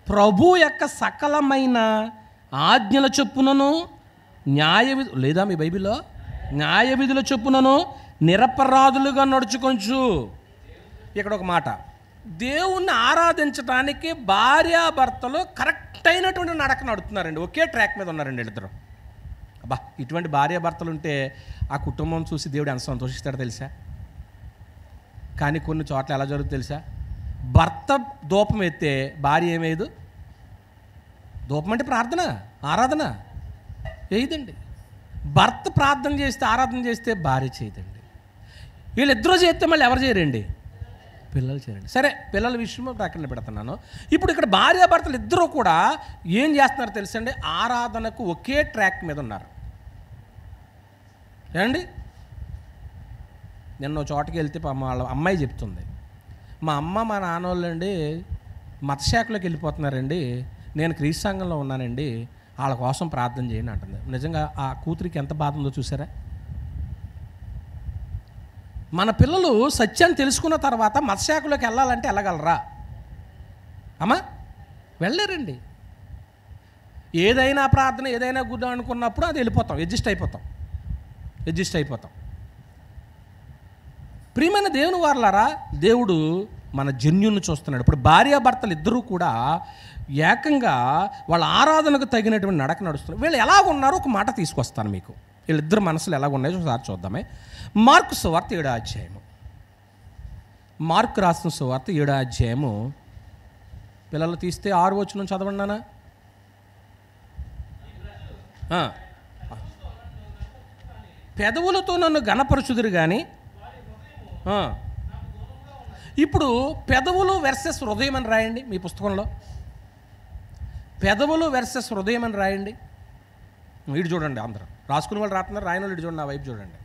ప్రభు యొక్క సకలమైన ఆజ్ఞల చొప్పునను న్యాయవిధి, లేదా మీ బైబిల్లో న్యాయ విధుల చొప్పునను నిరపరాధులుగా నడుచుకొంచు. ఇక్కడ ఒక మాట, దేవుణ్ణి ఆరాధించడానికి భార్యాభర్తలు కరెక్ట్ అయినటువంటి నడక నడుతున్నారండి. ఒకే ట్రాక్ మీద ఉన్నారండి వీళ్ళిద్దరు. అబ్బా, ఇటువంటి భార్యాభర్తలు ఉంటే ఆ కుటుంబం చూసి దేవుడు ఎంత సంతోషిస్తాడో తెలుసా. కానీ కొన్ని చోట్ల ఎలా జరుగుతుందో తెలుసా, భర్త ధూపం ఎత్తే భార్య ఏమేయదు. ధూపం అంటే ప్రార్థన, ఆరాధన వేయదండి. భర్త ప్రార్థన చేస్తే, ఆరాధన చేస్తే భార్య చేయదండి. వీళ్ళిద్దరూ చేస్తే మళ్ళీ ఎవరు చేయరండి, పిల్లలు చేయరండి. సరే, పిల్లల విషయంలో ప్రకటన పెడుతున్నాను. ఇప్పుడు ఇక్కడ భార్యాభర్తలు ఇద్దరూ కూడా ఏం చేస్తున్నారు తెలుసండి, ఆరాధనకు ఒకే ట్రాక్ మీద ఉన్నారు. ఏమండి, నిన్న చోటకి వెళ్తే వాళ్ళ అమ్మాయి చెప్తుంది, మా అమ్మ మా నాన్న వాళ్ళండి మతశాఖలోకి వెళ్ళిపోతున్నారండి, నేను క్రీస్తు సంఘంలో ఉన్నానండి, వాళ్ళ కోసం ప్రార్థన చేయండి అంటుంది. నిజంగా ఆ కూతురికి ఎంత బాధ ఉందో చూసారా. మన పిల్లలు సత్యాన్ని తెలుసుకున్న తర్వాత మతశాఖలోకి వెళ్ళాలంటే వెళ్ళగలరా అమ్మా? వెళ్ళలేరండి. ఏదైనా ప్రార్థన, ఏదైనా గుడ్ అనుకున్నప్పుడు అది వెళ్ళిపోతాం, అడ్జస్ట్ అయిపోతాం. ప్రియమైన దేవుని వారలారా, దేవుడు మన జన్యుని చూస్తున్నాడు. ఇప్పుడు భార్యాభర్తలు ఇద్దరూ కూడా ఏకంగా వాళ్ళ ఆరాధనకు తగినటువంటి నడక నడుస్తున్నారు. వీళ్ళు ఎలాగున్నారో ఒక మాట తీసుకొస్తాను మీకు. వీళ్ళిద్దరు మనసులు ఎలాగున్నాయో ఒకసారి చూద్దామే. మార్కు సువార్త 7వ అధ్యాయము. మార్కు రాసిన సువార్త 7వ అధ్యాయము. పిల్లలు తీస్తే 6వ వచనం చదవండి నాన్న. పెదవులతో నన్ను ఘనపరచుదురు కానీ. ఇప్పుడు పెదవులు వెర్సెస్ హృదయం అని రాయండి మీ పుస్తకంలో. పెదవులు వెర్సెస్ హృదయం అని రాయండి. ఇటు చూడండి, అందరూ రాసుకునే వాళ్ళు రాస్తున్నారు, రాయని వాళ్ళు ఇటు చూడండి, నా వైపు చూడండి.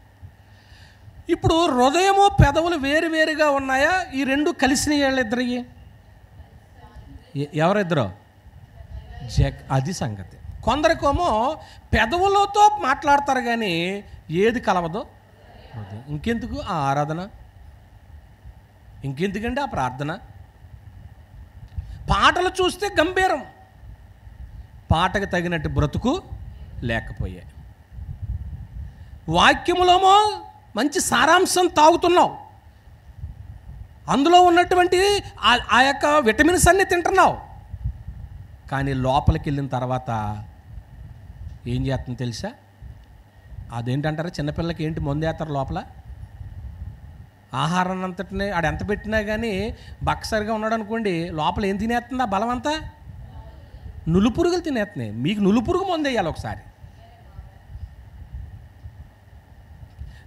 ఇప్పుడు హృదయము పెదవులు వేరువేరుగా ఉన్నాయా, ఈ రెండు కలిసిన వీళ్ళిద్దరికి? ఎవరిద్దరో అది సంగతి. కొందరికేమో పెదవులతో మాట్లాడతారు కానీ ఏది కలవదో హృదయం. ఇంకెందుకు ఆ ఆరాధన, ఇంకెందుకండి ఆ ప్రార్థన? పాటలు చూస్తే గంభీరం, పాటకు తగినట్టు బ్రతుకు లేకపోయాయి. వాక్యములోమో మంచి సారాంశం తాగుతున్నావు, అందులో ఉన్నటువంటి ఆ యొక్క విటమిన్స్ అన్నీ తింటున్నావు, కానీ లోపలికి వెళ్ళిన తర్వాత ఏం చేస్తుంది తెలుసా? అదేంటంటారా, చిన్నపిల్లలకి ఏంటి మందేస్తారు లోపల? ఆహారాన్ని అంతటిని ఆడు ఎంత పెట్టినా కానీ బక్సరిగా ఉన్నాడు అనుకోండి, లోపల ఏం తినేస్తుంది ఆ బలం అంతా? నులుపురుగులు తినేస్తున్నాయి. మీకు నులుపురుగు మందేయాలి ఒకసారి.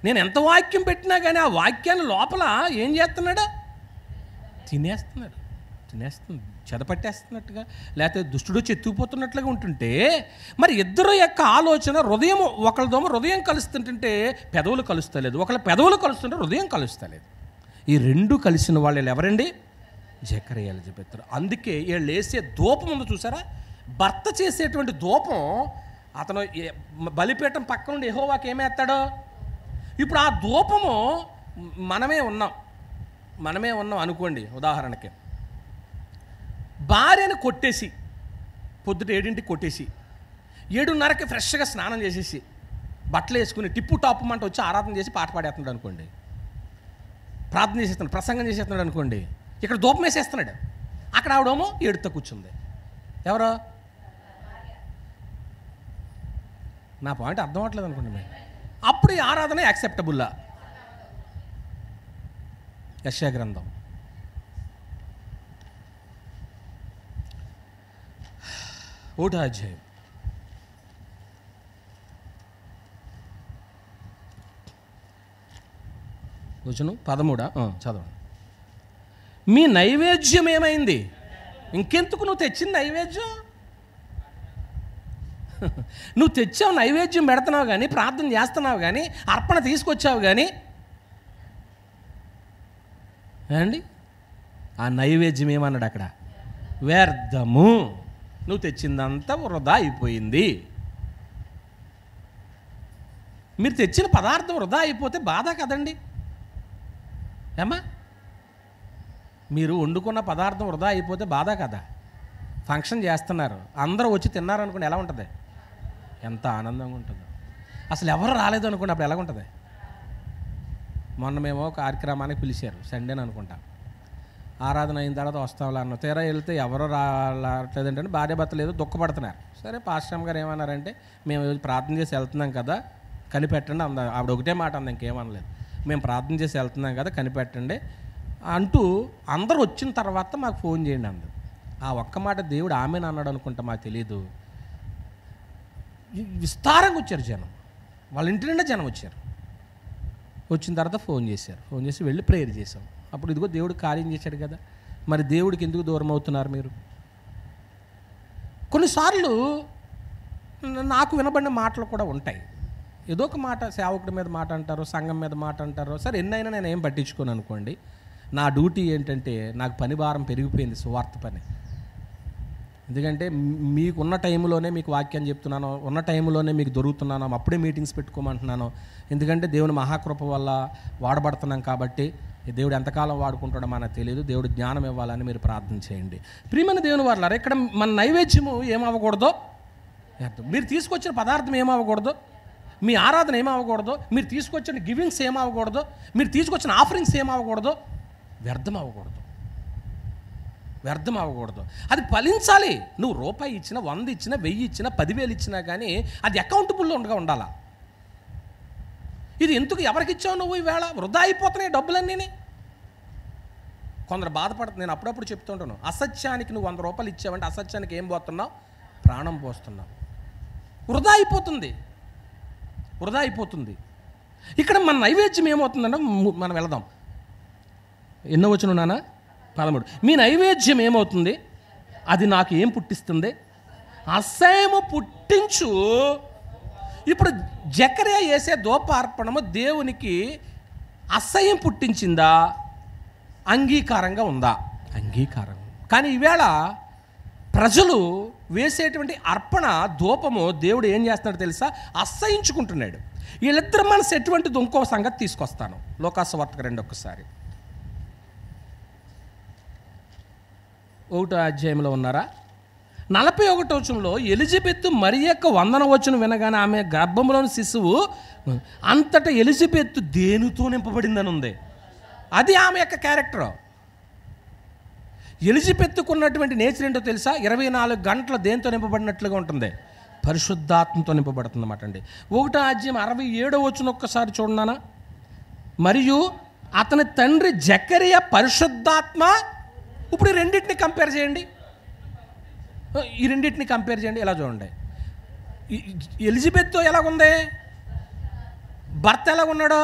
నేను ఎంత వాక్యం పెట్టినా కానీ ఆ వాక్యాన్ని లోపల ఏం చేస్తున్నాడు? తినేస్తుంది, చెదపట్టేస్తున్నట్టుగా, లేకపోతే దుష్టుడు చెత్తుకుపోతున్నట్లుగా ఉంటుంటే, మరి ఇద్దరు యొక్క ఆలోచన హృదయం, ఒకళ్ళదోమో హృదయం కలుస్తుంటే పెదవులు కలుస్తలేదు, ఒకళ్ళ పెదవులు కలుస్తుంటే హృదయం కలుస్తలేదు. ఈ రెండు కలిసిన వాళ్ళు ఎవరండి? జకరియా ఎలిజబెత్. అందుకే వీళ్ళు వేసే ధూపం ఉందో చూసారా, భర్త చేసేటువంటి ధూపం అతను బలిపీఠం పక్క నుండి యెహోవాకి ఏమేస్తాడో. ఇప్పుడు ఆ ధూపము మనమే ఉన్నాం అనుకోండి. ఉదాహరణకి భార్యను కొట్టేసి పొద్దుట 7ంటికి కొట్టేసి 7:30కి ఫ్రెష్గా స్నానం చేసేసి బట్టలు వేసుకుని టిప్పు టాప్ మంట వచ్చి ఆరాధన చేసి పాట పాడేస్తున్నాడు అనుకోండి, ప్రార్థన చేసేస్తున్నాడు, ప్రసంగం చేసేస్తున్నాడు అనుకోండి, ఇక్కడ ధూపం వేసేస్తున్నాడు. అక్కడ ఆవిడేమో ఏడుతో కూర్చుంది. ఎవరో నా పాయింట్ అర్థం అవ్వట్లేదు అనుకోండి మేము. అప్పుడు ఈ ఆరాధన యాక్సెప్టబుల్లా? యెషయా గ్రంథం 1వ అధ్యాయం 13 చదవండి. మీ నైవేద్యం ఏమైంది? ఇంకెందుకు నువ్వు తెచ్చింది నైవేద్యం? నువ్వు తెచ్చావు, నైవేద్యం పెడుతున్నావు కానీ, ప్రార్థన చేస్తున్నావు కానీ, అర్పణ తీసుకొచ్చావు కానీ అండి, ఆ నైవేద్యం ఏమన్నాడు అక్కడ? వ్యర్థము. నువ్వు తెచ్చిందంతా వృధా అయిపోయింది. మీరు తెచ్చిన పదార్థం వృధా అయిపోతే బాధ కదండి ఏమ్మా? మీరు వండుకున్న పదార్థం వృధా అయిపోతే బాధ కదా? ఫంక్షన్ చేస్తున్నారు, అందరూ వచ్చి తిన్నారు అనుకోండి, ఎలా ఉంటుంది? ఎంత ఆనందంగా ఉంటుందో. అసలు ఎవరు రాలేదు అనుకోండి, అప్పుడు ఎలా ఉంటుంది? మొన్న మేము కార్యక్రమానికి పిలిచారు, సండేని అనుకుంటా. ఆరాధన అయిన తర్వాత వస్తాంలా అన్న, తీరా వెళ్తే ఎవరో రావట్లేదంటే భార్యాభర్తలు ఏదో దుఃఖపడుతున్నారు. సరే పాస్టర్ గారు ఏమన్నారంటే, మేము ప్రార్థన చేసి వెళ్తున్నాం కదా కనిపెట్టండి అంద. ఆవిడ ఒకటే మాట అంది, ఇంకేమనలేదు. మేము ప్రార్థన చేసి వెళ్తున్నాం కదా కనిపెట్టండి అంటూ అందరూ వచ్చిన తర్వాత మాకు ఫోన్ చేయండి అంది. ఆ ఒక్క మాట దేవుడు ఆమెను అన్నాడు అనుకుంటా, మాకు తెలీదు. విస్తారంగా వచ్చారు జనం, వాళ్ళ ఇంటి నిండా జనం వచ్చారు. వచ్చిన తర్వాత ఫోన్ చేసి వెళ్ళి ప్రేయర్ చేసాం. అప్పుడు ఇదిగో దేవుడు కార్యం చేశాడు కదా. మరి దేవుడికి ఎందుకు దూరం అవుతున్నారు మీరు? కొన్నిసార్లు నాకు వినబడిన మాటలు కూడా ఉంటాయి. ఏదో ఒక మాట సేవకుడి మీద మాట అంటారు, సంఘం మీద మాట అంటారు. సరే ఎన్నైనా నేను ఏం పట్టించుకోను అనుకోండి. నా డ్యూటీ ఏంటంటే, నాకు పని భారం పెరిగిపోయింది, సువార్త పని. ఎందుకంటే మీకున్న టైంలోనే మీకు వాక్యాన్ని చెప్తున్నాను, ఉన్న టైంలోనే మీకు దొరుకుతున్నాను, అప్పుడే మీటింగ్స్ పెట్టుకోమంటున్నాను. ఎందుకంటే దేవుని మహాకృప వల్ల వాడబడుతున్నాం కాబట్టి. దేవుడు ఎంతకాలం వాడుకుంటాడో మనకు తెలియదు. దేవుడు జ్ఞానం ఇవ్వాలని మీరు ప్రార్థన చేయండి. ప్రియమైన దేవుని వారలారా, ఇక్కడ మన నైవేద్యము ఏమవ్వకూడదో, మీరు తీసుకొచ్చిన పదార్థం ఏమవ్వకూడదు, మీ ఆరాధన ఏమవ్వకూడదు, మీరు తీసుకొచ్చిన గివింగ్స్ ఏమవ్వకూడదు, మీరు తీసుకొచ్చిన ఆఫరింగ్స్ ఏమవ్వకూడదు, వ్యర్థం అవ్వకూడదు. అది ఫలించాలి. నువ్వు రూపాయి ఇచ్చినా, 100 ఇచ్చినా, 1000 ఇచ్చినా, 10,000 ఇచ్చినా కానీ అది అకౌంటబుల్గా ఉండాలా. ఇది ఎందుకు ఎవరికి ఇచ్చావు నువ్వు? ఈవేళ వృధా అయిపోతున్నాయి డబ్బులన్నీ. కొందరు బాధపడుతుంది. నేను అప్పుడప్పుడు చెప్తుంటాను, అసత్యానికి నువ్వు 100 రూపాయలు ఇచ్చావంటే అసత్యానికి ఏం పోతున్నావు? ప్రాణం పోస్తున్నావు. వృధా అయిపోతుంది. ఇక్కడ మన నైవేద్యం ఏమవుతుందంటే, మనం వెళదాం. ఎన్నో వచనం నాన్న? 13. మీ నైవేద్యం ఏమవుతుంది? అది నాకు ఏం పుట్టిస్తుంది? అసహ్యము పుట్టించు. ఇప్పుడు జకర్యా చేసే ధూపార్పణము దేవునికి అసహ్యం పుట్టించిందా? అంగీకారంగా ఉందా? అంగీకారం. కానీ ఈవేళ ప్రజలు వేసేటువంటి అర్పణ ధూపము దేవుడు ఏం చేస్తున్నాడు తెలుసా? అసహ్యించుకుంటున్నాడు. వీళ్ళిద్దరు మనసు ఎటువంటిది ఇంకో సంగతి తీసుకొస్తాను. లోకాసువార్త 2 ఒక్కసారి 1వ అధ్యాయంలో ఉన్నారా? 41వ వచనంలో ఎలిజబెత్ మరి యొక్క వందన వచనం వినగానే ఆమె గర్భంలోని శిశువు అంతటా ఎలిజబెత్ దేనితో నింపబడిందని ఉంది. అది ఆమె యొక్క క్యారెక్టర్. ఎలిజబెత్కు ఉన్నటువంటి నేచర్ ఏంటో తెలుసా? 24 గంటలు దేంతో నింపబడినట్లుగా ఉంటుంది? పరిశుద్ధాత్మతో నింపబడుతుంది అన్నమాట అండి. 1వ అధ్యాయం 67వ వచనం ఒక్కసారి చూడన్నానా? మరియు అతని తండ్రి జకర్యా పరిశుద్ధాత్మ. ఇప్పుడు ఈ రెండింటిని కంపేర్ చేయండి. ఇలా చూడండి. ఎలిజబెత్ ఎలాగుంది? భర్త ఎలాగున్నాడో?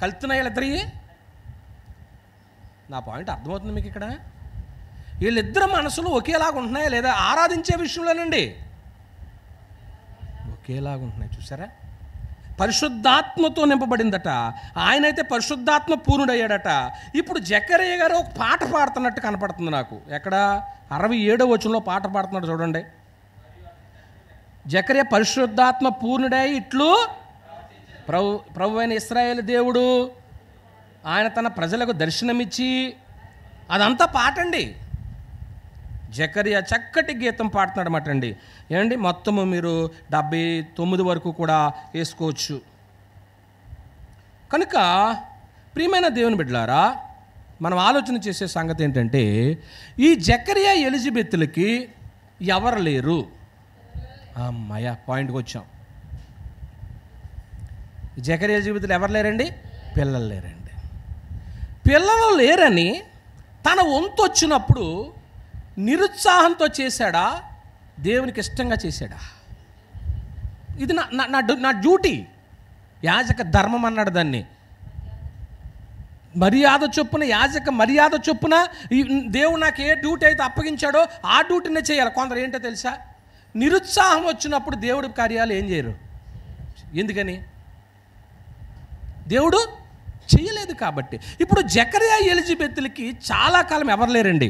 కలుతున్నాయి వీళ్ళిద్దరి. నా పాయింట్ అర్థమవుతుంది మీకు ఇక్కడ? వీళ్ళిద్దరు మనసులు ఒకేలాగా ఉంటున్నాయా లేదా? ఆరాధించే విషయంలోనండి ఒకేలాగా ఉంటున్నాయి. చూసారా? పరిశుద్ధాత్మతో నింపబడిందట. ఆయనైతే పరిశుద్ధాత్మ పూర్ణుడయ్యాడట. ఇప్పుడు జకర్యా గారు ఒక పాట పాడుతున్నట్టు కనపడుతుంది నాకు. ఎక్కడ 67వ వచనంలో పాట పాడుతున్నాడు చూడండి. జకర్యా పరిశుద్ధాత్మ పూర్ణుడై ఇట్లు ప్రభు అయిన ఇశ్రాయేలు దేవుడు ఆయన తన ప్రజలకు దర్శనమిచ్చి, అదంతా పాటండి. జకర్యా చక్కటి గీతం పాడుతున్నాడు అన్నమాట అండి. ఏమండి, మొత్తము మీరు 79 వరకు కూడా వేసుకోవచ్చు. కనుక ప్రియమైన దేవుని బిడ్డలారా, మనం ఆలోచన చేసే సంగతి ఏంటంటే, ఈ జకర్యా ఎలిజబెత్లకి ఎవరు లేరు. అమ్మయ్య, పాయింట్కి వచ్చాం. జకర్యా ఎలిజబెత్లు ఎవరు లేరండి? పిల్లలు లేరండి. పిల్లలు లేరని తన వంతు వచ్చినప్పుడు నిరుత్సాహంతో చేశాడా, దేవునికి ఇష్టంగా చేశాడా? ఇది నా డ్యూటీ, యాజక ధర్మం అన్నాడు దాన్ని. మర్యాద చొప్పున, యాజక మర్యాద చొప్పున దేవుడు నాకు ఏ డ్యూటీ అయితే అప్పగించాడో ఆ డ్యూటీనే చేయాలి. కొందరు ఏంటో తెలుసా, నిరుత్సాహం వచ్చినప్పుడు దేవుడి కార్యాలు ఏం చేయరు. ఎందుకని? దేవుడు చేయలేదు కాబట్టి. ఇప్పుడు జకర్యా ఎలిజబెత్లకి చాలా కాలం ఎవరు లేరండి?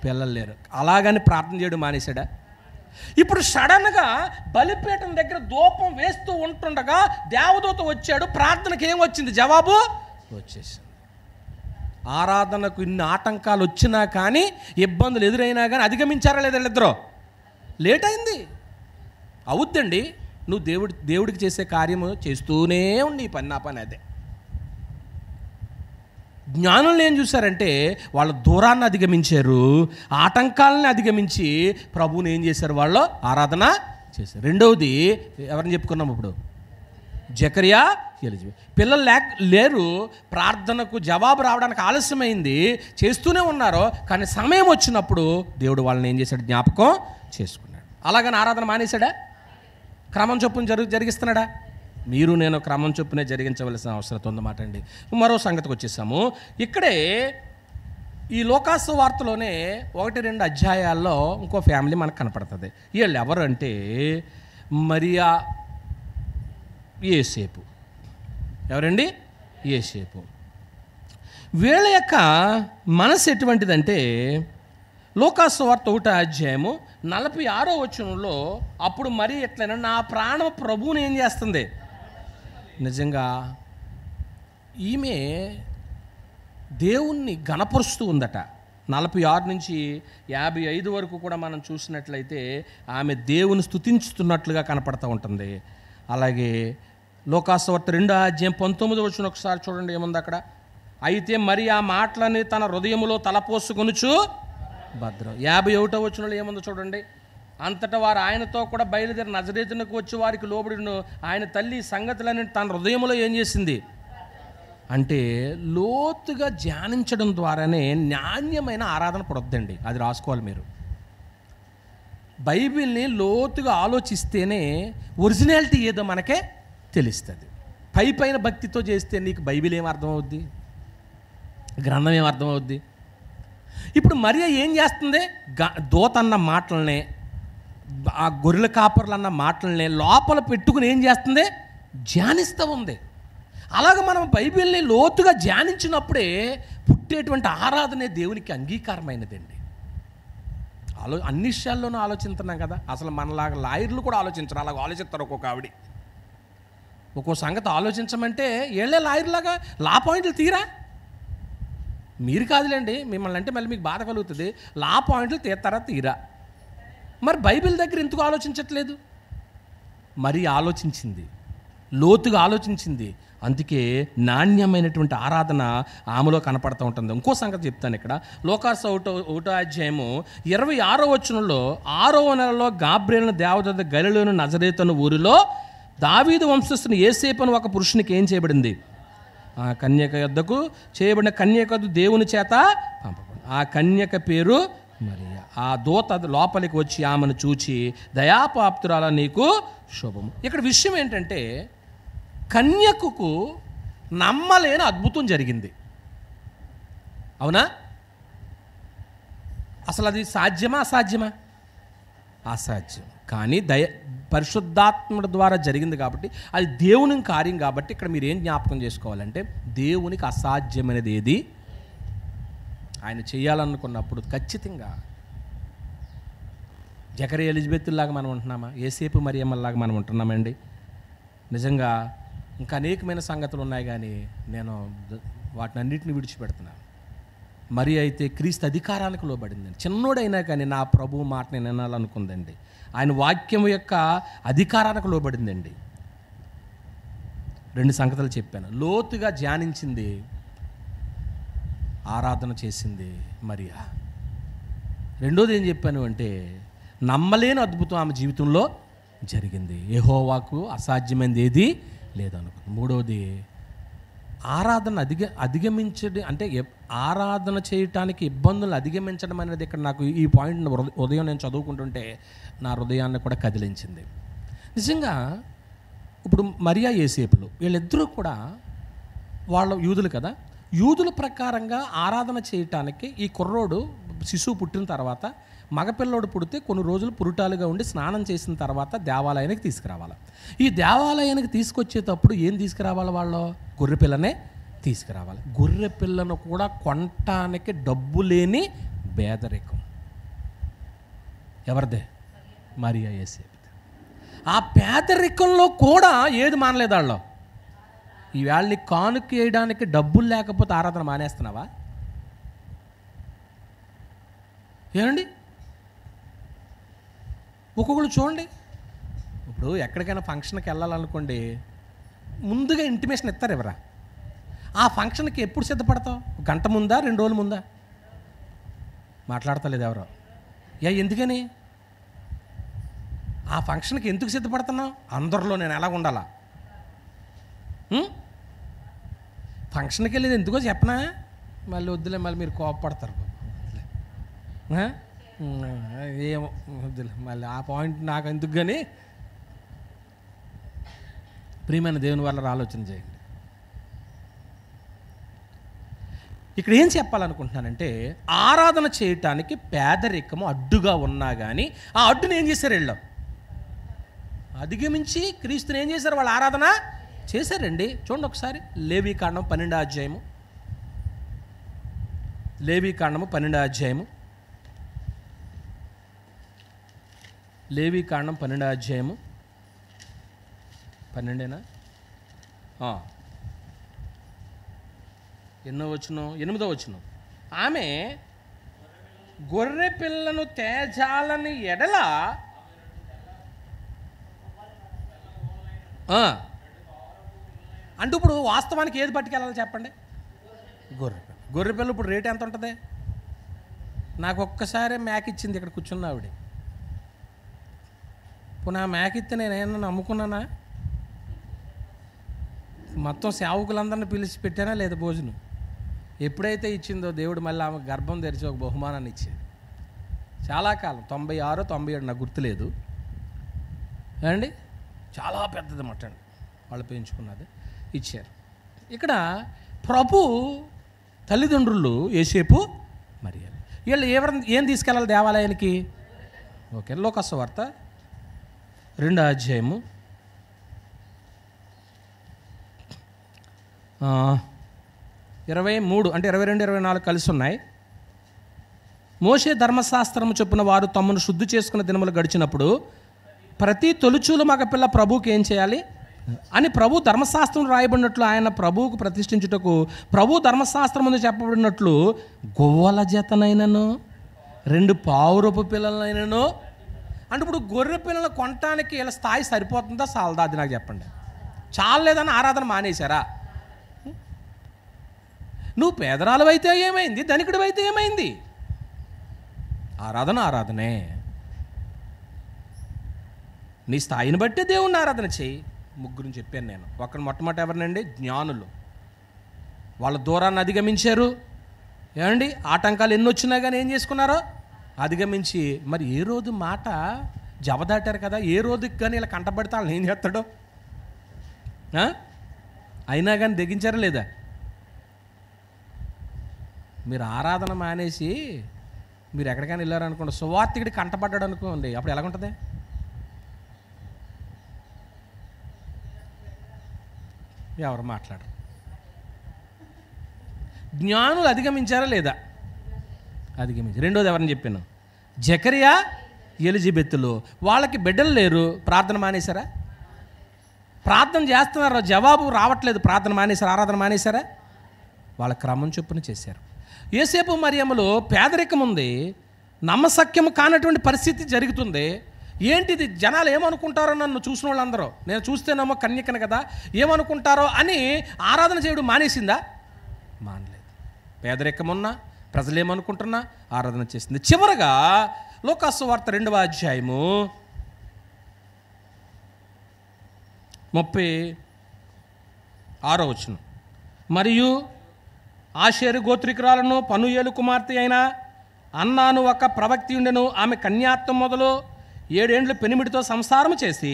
పిల్లలు లేరు. అలాగని ప్రార్థన చేయడం మానేశాడా? ఇప్పుడు సడన్గా బలిపీఠం దగ్గర ధూపం వేస్తూ ఉంటుండగా దేవదూత వచ్చాడు. ప్రార్థనకి ఏం వచ్చింది? జవాబు వచ్చేసింది. ఆరాధనకు ఇన్ని ఆటంకాలు వచ్చినా కానీ, ఇబ్బందులు ఎదురైనా కానీ అధిగమించారా లేదా వీళ్ళిద్దరూ? లేట్ అయింది. అవుద్దండి, నువ్వు దేవుడికి చేసే కార్యము చేస్తూనే ఉండి ఈ పని నా పని అదే. జ్ఞానులు ఏం చూశారంటే, వాళ్ళ దూరాన్ని అధిగమించారు, ఆటంకాలని అధిగమించి ప్రభువుని ఏం చేశారు? వాళ్ళు ఆరాధన చేశారు. రెండవది ఎవరిని చెప్పుకున్నాం ఇప్పుడు? జకర్యా ఎలిజబెత్. పిల్లలు లేరు, ప్రార్థనకు జవాబు రావడానికి ఆలస్యమైంది, చేస్తూనే ఉన్నారు. కానీ సమయం వచ్చినప్పుడు దేవుడు వాళ్ళని ఏం చేశాడు? జ్ఞాపకం చేసుకున్నాడు. అలాగని ఆరాధన మానేశాడా? క్రమం చొప్పున జరిగిస్తున్నాడా? మీరు నేను క్రమం చొప్పునే జరిగించవలసిన అవసరం ఉందన్నమాట అండి. మరో సంగతికి వచ్చేసాము. ఇక్కడే ఈ లోకాసు వార్తలోనే 1-2 అధ్యాయాల్లో ఇంకో ఫ్యామిలీ మనకు కనపడుతుంది. వీళ్ళు ఎవరు అంటే మరియా, యేసేపు. ఎవరండి? యేసేపు. వీళ్ళ యొక్క మనసు ఎటువంటిదంటే, లోకాసు వార్త 1వ అధ్యాయము 46వ వచనంలో, అప్పుడు మరి ఎట్లయినా నా ప్రాణం ప్రభువుని ఏం చేస్తుంది? నిజంగా ఈమె దేవుణ్ణి గణపరుస్తూ ఉందట. 46 నుంచి 55 వరకు కూడా మనం చూసినట్లయితే ఆమె దేవుని స్తుతించుతున్నట్లుగా కనపడుతూ ఉంటుంది. అలాగే లోకాసు వార్త 2వ అధ్యాయం 19వ వచనం ఒకసారి చూడండి, ఏముంది అక్కడ? అయితే మరి ఆ మాటలని తన హృదయములో తలపోసుకొనుచు భద్రం. 51వ వచనంలో ఏముందో చూడండి. అంతటా వారు ఆయనతో కూడా బయలుదేరి నజరేతునకు వచ్చి వారికి లోబడిను. ఆయన తల్లి సంగతులన్నీ తన హృదయంలో ఏం చేసింది అంటే, లోతుగా ధ్యానించడం ద్వారానే నాణ్యమైన ఆరాధన పుడద్దండి. అది రాసుకోవాలి మీరు. బైబిల్ని లోతుగా ఆలోచిస్తేనే ఒరిజినాలిటీ ఏదో మనకే తెలుస్తుంది. పైన భక్తితో చేస్తే నీకు బైబిల్ ఏం అర్థమవుద్ది? గ్రంథం ఏం అర్థమవుద్ది? ఇప్పుడు మరియా ఏం చేస్తుంది? దూత అన్న మాటలనే, ఆ గొర్రెల కాపర్లు అన్న మాటలనే లోపల పెట్టుకుని ఏం చేస్తుంది? ధ్యానిస్తూ ఉంది. అలాగ మనం బైబిల్ని లోతుగా ధ్యానించినప్పుడే పుట్టేటువంటి ఆరాధనే దేవునికి అంగీకారమైనదండి. అన్ని విషయాల్లోనూ ఆలోచిస్తున్నాం కదా. అసలు మనలాగా లాయర్లు కూడా ఆలోచించరు, అలాగ ఆలోచిస్తారు. ఒక్కో సంగతి ఆలోచించమంటే ఏళ్ళే లాయర్లాగా లా పాయింట్లు తీరా. మీరు కాదులేండి, మిమ్మల్ని అంటే మళ్ళీ మీకు బాధ కలుగుతుంది. లా పాయింట్లు తీస్తారా? తీరా. మరి బైబిల్ దగ్గర ఎందుకు ఆలోచించట్లేదు? మరి ఆలోచించింది, లోతుగా ఆలోచించింది. అందుకే నాణ్యమైనటువంటి ఆరాధన ఆమెలో కనపడుతూ ఉంటుంది. ఇంకో సంగతి చెప్తాను ఇక్కడ. లోకాసు 1వ అధ్యాయము 26వ వచనంలో, 6వ నెలలో గాబ్రియేలును దేవదూత గలిలయలోని నజరేతు ఊరిలో దావీదు వంశస్థుని యేసేపు అని ఒక పురుషునికి ఏం చేయబడింది? ఆ కన్యక యొద్దకు చేయబడిన కన్యక దేవుని చేత పంపబడింది. ఆ కన్యక పేరు మరియా. ఆ దూత లోపలికి వచ్చి ఆమెను చూచి, దయాపాప్తురాల నీకు శుభము. ఇక్కడ విషయం ఏంటంటే, కన్యకకు నమ్మలేని అద్భుతం జరిగింది. అవునా? అసలు అది సాధ్యమా? అసాధ్యమా? అసాధ్యం. కానీ పరిశుద్ధాత్ముడి ద్వారా జరిగింది కాబట్టి అది దేవుని కార్యం కాబట్టి ఇక్కడ మీరు ఏం జ్ఞాపకం చేసుకోవాలంటే దేవునికి అసాధ్యమైనది ఏది ఆయన చేయాలనుకున్నప్పుడు ఖచ్చితంగా జకరియా ఎలిజబెత్లాగా మనం ఉంటున్నామా? యేసేపు మరియమ్మలాగా మనం ఉంటున్నామండి? నిజంగా ఇంకా అనేకమైన సంగతులు ఉన్నాయి, కానీ నేను వాటిని అన్నింటిని విడిచిపెడుతున్నాను. మరి అయితే క్రీస్తు అధికారానికి లోబడిందండి. చిన్నోడైనా కానీ నా ప్రభువు మాట నేను వినాలనుకుందండి. ఆయన వాక్యం యొక్క అధికారానికి లోబడిందండి. 2 సంగతులు చెప్పాను. లోతుగా ధ్యానించింది, ఆరాధన చేసింది మరియా. రెండోది ఏం చెప్పాను అంటే నమ్మలేని అద్భుతం ఆమె జీవితంలో జరిగింది. యెహోవాకు అసాధ్యమైనది ఏది లేదనుకుంది. మూడవది ఆరాధన అధిగమించడం అంటే ఆరాధన చేయటానికి ఇబ్బందులు అధిగమించడం అనేది ఇక్కడ నాకు ఈ పాయింట్ ఉదయం నేను చదువుకుంటుంటే నా హృదయాన్ని కూడా కదిలించింది. నిజంగా ఇప్పుడు మరియా యేసేపులు వీళ్ళిద్దరూ కూడా వాళ్ళ యూదులు కదా, యూదుల ప్రకారంగా ఆరాధన చేయటానికి ఈ కుర్రోడు శిశువు పుట్టిన తర్వాత మగపిల్లోడు పుడితే కొన్ని రోజులు పురుటాలుగా ఉండి స్నానం చేసిన తర్వాత దేవాలయానికి తీసుకురావాలి. ఈ దేవాలయానికి తీసుకొచ్చేటప్పుడు ఏం తీసుకురావాలి? వాళ్ళు గొర్రెపిల్లనే తీసుకురావాలి. గొర్రెపిల్లను కూడా కొనటానికి డబ్బు లేని పేదరికం ఎవరిదే? మరియా యేసేపు. ఆ పేదరికంలో కూడా ఏది మానలేదు వాళ్ళు. ఈవేళ నీ కానుక వేయడానికి డబ్బులు లేకపోతే ఆరాధన మానేస్తున్నావా? ఏమండి? ఒక్కొక్కరు చూడండి, ఇప్పుడు ఎక్కడికైనా ఫంక్షన్కి వెళ్ళాలనుకోండి, ముందుగా ఇంటిమేషన్ ఇస్తారు ఎవరా? ఆ ఫంక్షన్కి ఎప్పుడు సిద్ధపడతావు? గంట ముందా, 2 రోజుల ముందా? మాట్లాడతలేదు ఎవరో. ఎందుకని? ఆ ఫంక్షన్కి ఎందుకు సిద్ధపడుతున్నావు? అందరిలో నేను ఎలా ఉండాలా? ఫంక్షన్కి వెళ్ళేది ఎందుకో చెప్పనా? మళ్ళీ వద్దులే, మళ్ళీ మీరు కోపపడతారు. ఏమో వద్దులే, మళ్ళీ ఆ పాయింట్ నాకు ఎందుకు. కానీ ప్రియమైన దేవుని వల్ల ఆలోచన చేయండి. ఇక్కడ ఏం చెప్పాలనుకుంటున్నానంటే ఆరాధన చేయటానికి పేదరికము అడ్డుగా ఉన్నా కానీ ఆ అడ్డుని ఏం చేశారు? వీళ్ళు అధిగమించి క్రీస్తుని ఏం చేశారు? వాళ్ళు ఆరాధన చేశారండి. చూడండి ఒకసారి లేవీకాండం 12వ అధ్యాయము. లేవీకాండము 12వ అధ్యాయము. లేవీకాండం 12వ అధ్యాయము 12 ఎన్నో వచనం? 8వ వచనం. ఆమె గొర్రె పిల్లను తేజాలని ఎడల అంటే ఇప్పుడు వాస్తవానికి ఏది పట్టుకెళ్ళాలి చెప్పండి? గొర్రెపిల్ల. గొర్రెపిల్ల ఇప్పుడు రేట్ ఎంత ఉంటుంది? నాకు ఒక్కసారి మేక ఇచ్చింది ఇక్కడ కూర్చున్న ఆవిడ. ఇప్పుడు నా మేక ఇస్తే నేనేమన్నా నమ్ముకున్నానా? మొత్తం సేవకులందరినీ పిలిచి పెట్టానా లేదా భోజనం? ఎప్పుడైతే ఇచ్చిందో దేవుడు మళ్ళీ ఆమె గర్భం తెరిచి ఒక బహుమానాన్ని ఇచ్చాడు. చాలా కాలం 96, 97 నాకు గుర్తులేదు అండి. చాలా పెద్దది మటండి వాళ్ళు పెంచుకున్నది, ఇచ్చారు. ఇక్కడ ప్రభు తల్లిదండ్రులు యేసేపు మరియా వీళ్ళు ఏం తీసుకెళ్ళాలి దేవాలయానికి? ఓకే, లోకాసు వార్త 2వ అధ్యాయము 23 అంటే 22, 24 కలిసి ఉన్నాయి. మోషే ధర్మశాస్త్రము చొప్పున వారు తమను శుద్ధి చేసుకున్న దినములు గడిచినప్పుడు ప్రతి తొలిచూలు మగపిల్ల ప్రభువుకి ఏం చేయాలి అని ప్రభు ధర్మశాస్త్రం రాయబడినట్లు ఆయన ప్రభువుకు ప్రతిష్ఠించుటకు ప్రభు ధర్మశాస్త్రం ముందు చెప్పబడినట్లు గొవ్వల జతనైనను 2 పావురపు పిల్లలైనను. అంటే ఇప్పుడు గొర్రె పిల్లలు కొనటానికి వీళ్ళ స్థాయి సరిపోతుందా చాలదా? అది నాకు చెప్పండి. చాలేదని ఆరాధన మానేశారా? నువ్వు పేదరాలు అయితే ఏమైంది, ధనికుడు అయితే ఏమైంది? ఆరాధన ఆరాధనే. నీ స్థాయిని బట్టి దేవుణ్ణి ఆరాధన చేయి. ముగ్గురిని చెప్పాను నేను. మొట్టమొదటి ఎవరినండి? జ్ఞానులు. వాళ్ళ దూరాన్ని అధిగమించారు. ఏమండి? ఆటంకాలు ఎన్ని వచ్చినా కానీ ఏం చేసుకున్నారో అధిగమించి మరి ఏ రోజు మాట జవదాటారు కదా, ఏ రోజుకి కానీ ఇలా కంటపడితే వాళ్ళని ఏం చేస్తాడో అయినా కానీ తెగించారా లేదా? మీరు ఆరాధన మానేసి మీరు ఎక్కడికైనా వెళ్ళారనుకోండి, సువార్తికుడి కంటపడ్డాడు అనుకోండి, అప్పుడు ఎలాగుంటుంది? ఎవరు మాట్లాడరు. జ్ఞానులు అధిగమించారా లేదా? అధిగమించారు. రెండోది ఎవరని చెప్పాను? జకరియా ఎలిజబెత్తులు. వాళ్ళకి బిడ్డలు లేరు, ప్రార్థన మానేశారా? ప్రార్థన చేస్తున్నారు, జవాబు రావట్లేదు, ప్రార్థన మానేశారు, ఆరాధన మానేశారా? వాళ్ళ క్రమం చొప్పున చేశారు. యోసేపు మరియమ్మలో పేదరికం ఉంది, నమ్మశక్యం కానటువంటి పరిస్థితి జరుగుతుంది. ఏంటిది, జనాలు ఏమనుకుంటారో, నన్ను చూసిన వాళ్ళందరూ, నేను చూస్తేనేమో కన్యకను కదా, ఏమనుకుంటారో అని ఆరాధన చేయడం మానేసిందా? మానలేదు. పేదరికం ఉన్నా, ప్రజలు ఏమనుకుంటున్నా ఆరాధన చేసింది. చివరగా లూకాసు వార్త 2వ అధ్యాయము 36వ వచనం. మరియు ఆషేరు గోత్రికురాలను పనూయేలు కుమార్తె అయిన అన్నాను ఒక ప్రవక్తి ఉండెను. ఆమె కన్యాత్వం మొదలు 7 ఏండ్లు పెనిమిడితో సంసారము చేసి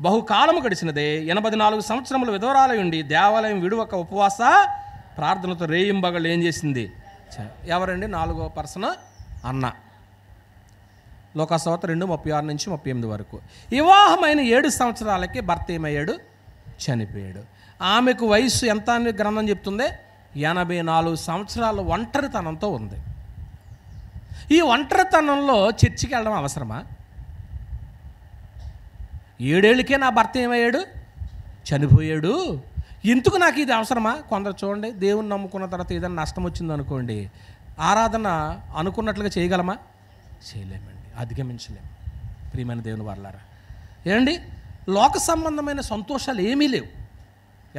బహుకాలము గడిచినదే. 84 సంవత్సరములు విధవరాలై ఉండి దేవాలయం విడువక ఉపవాస ప్రార్థనతో రేయింబగళ్ళు ఏం చేసింది? ఎవరండి? 4వ పర్సన్ అన్న. లోకాసు వార్త 2:36 నుంచి 38 వరకు. వివాహమైన 7 సంవత్సరాలకి భర్త ఏమయ్యాడు? చనిపోయాడు. ఆమెకు వయస్సు ఎంత అని గ్రంథం చెప్తుంది? 84 సంవత్సరాలు ఒంటరితనంతో ఉంది. ఈ ఒంటరితనంలో చర్చికి వెళ్ళడం అవసరమా? 7 ఏళ్ళకే నా భర్త ఏమయ్యాడు? చనిపోయాడు. ఎందుకు నాకు ఇది అవసరమా? కొందరు చూడండి, దేవుని నమ్ముకున్న తర్వాత ఏదైనా నష్టం వచ్చింది అనుకోండి, ఆరాధన అనుకున్నట్లుగా చేయగలమా? చేయలేమండి, అధిగమించలేము. ప్రియమైన దేవుని వారలారా, ఏమండి, లోక సంబంధమైన సంతోషాలు ఏమీ లేవు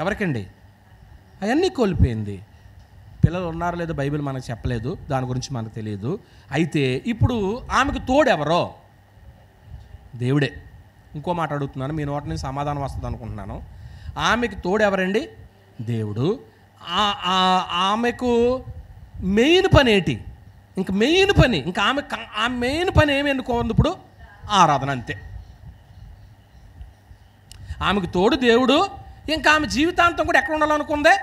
ఎవరికండి? అవన్నీ కోల్పోయింది. పిల్లలు ఉన్నారో లేదో బైబిల్ మనకు చెప్పలేదు, దాని గురించి మనకు తెలియదు. అయితే ఇప్పుడు ఆమెకు తోడెవరో? దేవుడే. ఇంకో మాట అడుగుతున్నాను, మీ నోటి నుంచి సమాధానం వస్తుంది అనుకుంటున్నాను. ఆమెకు తోడెవరండి? దేవుడు. ఆమెకు మెయిన్ పని ఏంటి? ఇంక మెయిన్ పని, ఇంకా ఆమె మెయిన్ పని ఏమి ఎన్నుకోండి ఇప్పుడు? ఆరాధన, అంతే. ఆమెకు తోడు దేవుడు. ఇంకా ఆమె జీవితాంతం కూడా ఎక్కడ ఉండాలనుకుందే?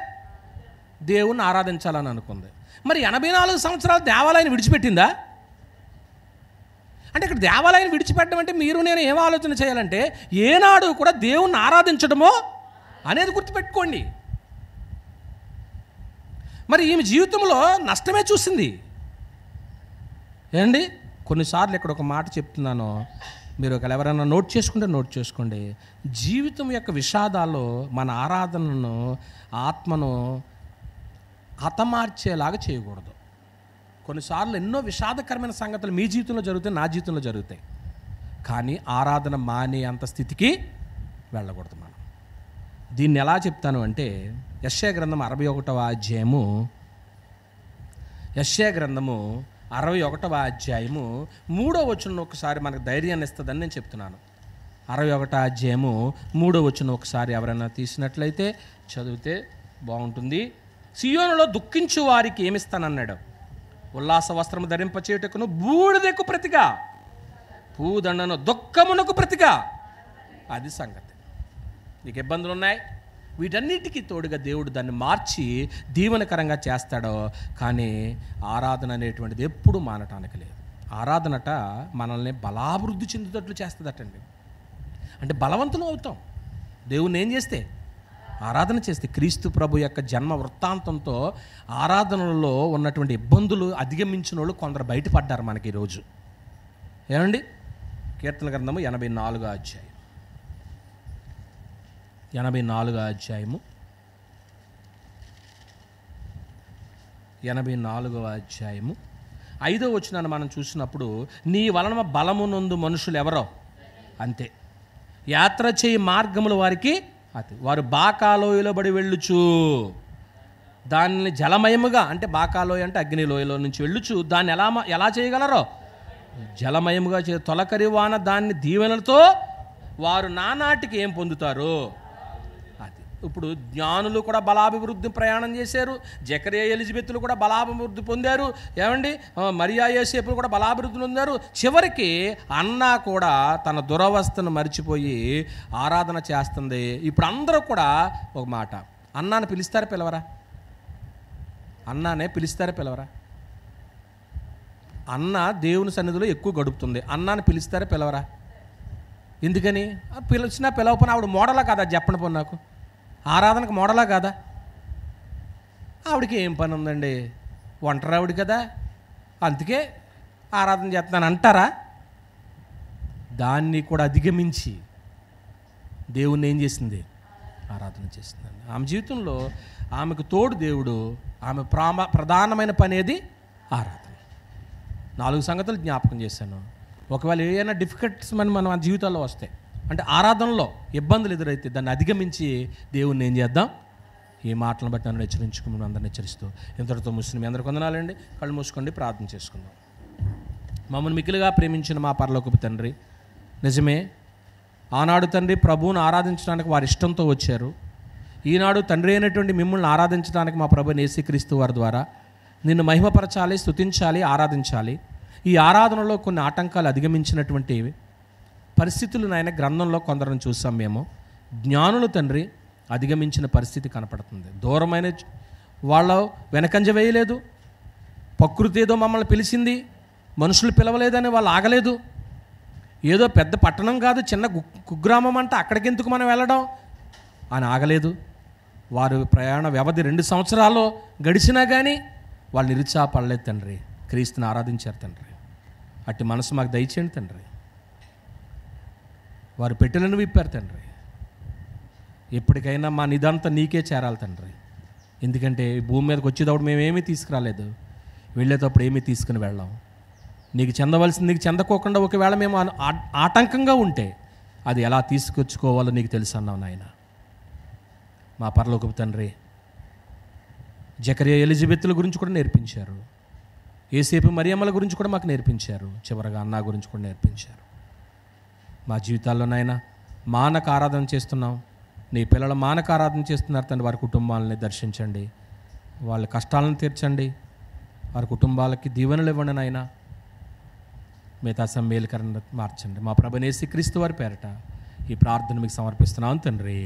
దేవుణ్ణి ఆరాధించాలని అనుకుంది. మరి 84 సంవత్సరాలు దేవాలయాన్ని విడిచిపెట్టిందా? అంటే ఇక్కడ దేవాలయాన్ని విడిచిపెట్టడం అంటే మీరు నేను ఏం ఆలోచన చేయాలంటే, ఏనాడు కూడా దేవుణ్ణి ఆరాధించడమో అనేది గుర్తుపెట్టుకోండి. మరి ఈమె జీవితంలో నష్టమే చూసింది. ఏండి, కొన్నిసార్లు ఇక్కడ ఒక మాట చెప్తున్నాను, మీరు ఒకవేళ ఎవరైనా నోట్ చేసుకోండి. జీవితం యొక్క విషాదాల్లో మన ఆరాధనను, ఆత్మను హతమార్చేలాగా చేయకూడదు. కొన్నిసార్లు ఎన్నో విషాదకరమైన సంగతులు మీ జీవితంలో జరుగుతాయి, నా జీవితంలో జరుగుతాయి. కానీ ఆరాధన మానే అంత స్థితికి వెళ్ళకూడదు మనం. దీన్ని ఎలా చెప్తాను అంటే, యెషయా గ్రంథం 61వ అధ్యాయము 3వ వచనం ఒకసారి మనకు ధైర్యాన్ని ఇస్తుందని నేను చెప్తున్నాను. 61వ అధ్యాయము 3వ వచనం ఒకసారి ఎవరైనా తీసినట్లయితే చదివితే బాగుంటుంది. సియోనులో దుఃఖించు వారికి ఏమిస్తానన్నాడు? ఉల్లాస వస్త్రము ధరింపచేయుటకును, బూడిదకు ప్రతిగా పూదండను, దుఃఖమునకు ప్రతిగా. అది సంగతి. నీకు ఇబ్బందులు ఉన్నాయి, వీటన్నిటికీ తోడుగా దేవుడు దాన్ని మార్చి దీవెనకరంగా చేస్తాడో. కానీ ఆరాధన అనేటువంటిది ఎప్పుడు మానటానికి లేదు. ఆరాధనట మనల్ని బలాభివృద్ధి చెందుతట్లు చేస్తుందటండి. అంటే బలవంతులు అవుతాం దేవుణ్ణి ఏం చేస్తే? ఆరాధన చేస్తే. క్రీస్తు ప్రభు యొక్క జన్మ వృత్తాంతంతో ఆరాధనలో ఉన్నటువంటి ఇబ్బందులు అధిగమించిన వాళ్ళు కొందరు బయటపడ్డారు మనకి ఈరోజు. ఏమండి, కీర్తన గ్రంథము 84వ అధ్యాయం 84వ అధ్యాయము 5వ వచనాన్ని మనం చూసినప్పుడు, నీ వలన బలమునందు మనుషులు ఎవరో అంతే, యాత్ర చేయి మార్గములు వారికి అతి, వారు బాకాలోయలో బడి వెళ్ళుచు దాన్ని జలమయముగా, అంటే బాకాలోయ అంటే అగ్నిలోయలో నుంచి వెళ్ళుచు దాన్ని ఎలా చేయగలరో? జలమయముగా తొలకరి వాన దాన్ని దీవెనలతో వారు నానాటికి ఏం పొందుతారు? అది. ఇప్పుడు జ్ఞానులు కూడా బలాభివృద్ధి ప్రయాణం చేశారు. జకరియా ఎలిజబెత్తులు కూడా బలాభివృద్ధి పొందారు. ఏమండి, మరియా యోసేపులు కూడా బలాభివృద్ధి పొందారు. చివరికి అన్నా కూడా తన దురవస్థను మర్చిపోయి ఆరాధన చేస్తుంది. ఇప్పుడు అందరూ కూడా ఒక మాట, అన్నాను పిలుస్తారా పిలవరా? అన్నానే పిలుస్తారా పిలవరా? అన్న దేవుని సన్నిధిలో ఎక్కువ గడుపుతుంది. అన్నాను పిలుస్తారా పిలవరా? ఎందుకని? పిలిచినా పిలవపోయినా ఆవిడ మోడలా కదా చెప్పండి పోను నాకు. ఆరాధనకు మోడలా కాదా? ఆవిడకి ఏం పని ఉందండి, ఒంటరి ఆవిడ కదా, అందుకే ఆరాధన చేస్తున్నాను అంటారా? దాన్ని కూడా అధిగమించి దేవుణ్ణి ఏం చేసింది? ఆరాధన చేసిందండి. ఆమె జీవితంలో ఆమెకు తోడు దేవుడు. ఆమె ప్రధానమైన పని ఏది? ఆరాధన. 4 సంగతులు జ్ఞాపకం చేశాను. ఒకవేళ ఏదైనా డిఫికల్ట్స్ మన జీవితాల్లో వస్తాయి అంటే, ఆరాధనలో ఇబ్బందులు ఎదురైతే దాన్ని అధిగమించి దేవుణ్ణి ఏం చేద్దాం? ఈ మాటలను బట్టి నన్ను హెచ్చరించుకుని అందరిని హెచ్చరిస్తూ ఇంతటితో ముస్లిం మీ అందరికీ వందనాలండి. కళ్ళు మూసుకోండి, ప్రార్థన చేసుకుందాం. మమ్మల్ని మిక్కిలిగా ప్రేమించిన మా పరలోకపు తండ్రి, నిజమే ఆనాడు తండ్రి ప్రభువును ఆరాధించడానికి వారి ఇష్టంతో వచ్చారు. ఈనాడు తండ్రి అయినటువంటి మిమ్మల్ని ఆరాధించడానికి మా ప్రభు యేసుక్రీస్తు వారి ద్వారా నిన్ను మహిమపరచాలి, స్తుతించాలి, ఆరాధించాలి. ఈ ఆరాధనలో కొన్ని ఆటంకాలు అధిగమించినటువంటి పరిస్థితులు నాయన గ్రంథంలో కొందరిని చూసాం మేము. జ్ఞానులు తండ్రి అధిగమించిన పరిస్థితి కనపడుతుంది. దూరమైన వాళ్ళ వెనకంజ వేయలేదు. ప్రకృతి ఏదో మమ్మల్ని పిలిచింది, మనుషులు పిలవలేదని వాళ్ళు ఆగలేదు. ఏదో పెద్ద పట్టణం కాదు, చిన్న కుగ్రామం అంటే అక్కడికెందుకు మనం వెళ్ళడం అని ఆగలేదు. వారు ప్రయాణ వ్యవధి 2 సంవత్సరాలు గడిచినా కానీ వాళ్ళు నిరుత్సాహపడలేదు తండ్రి. క్రీస్తుని ఆరాధించారు తండ్రి. అట్టి మనసు మాకు దయచేయండి తండ్రి. వారు పెట్టెలను విప్పారు తండ్రి. ఎప్పటికైనా మా నిదంతా నీకే చేరాలి తండ్రి. ఎందుకంటే భూమి మీదకి వచ్చేటప్పుడు మేమేమీ తీసుకురాలేదు, వెళ్ళేటప్పుడు ఏమీ తీసుకుని వెళ్ళాం. నీకు చెందవలసింది నీకు చెందకోకుండా ఒకవేళ మేము ఆటంకంగా ఉంటే అది ఎలా తీసుకొచ్చుకోవాలో నీకు తెలుసు అన్నావు నాయన. మా పరలోకపు తండ్రి, జకరియా ఎలిజబెత్తుల గురించి కూడా నేర్పించారు. యేసేపు మరియమ్మల గురించి కూడా మాకు నేర్పించారు. చివరగా అన్నా గురించి కూడా నేర్పించారు. మా జీవితాల్లో నాయన మానక ఆరాధన చేస్తున్నాం. నీ పిల్లలు మానక ఆరాధన చేస్తున్నారు తండ్రి. వారి కుటుంబాలని దర్శించండి, వాళ్ళ కష్టాలను తీర్చండి, వారి కుటుంబాలకి దీవెనలు ఇవ్వండి నాయన. మిగతా మేలుకరణ మార్చండి. మా ప్రభువు యేసుక్రీస్తు వారి పేరట ఈ ప్రార్థన మీకు సమర్పిస్తున్నాం తండ్రి.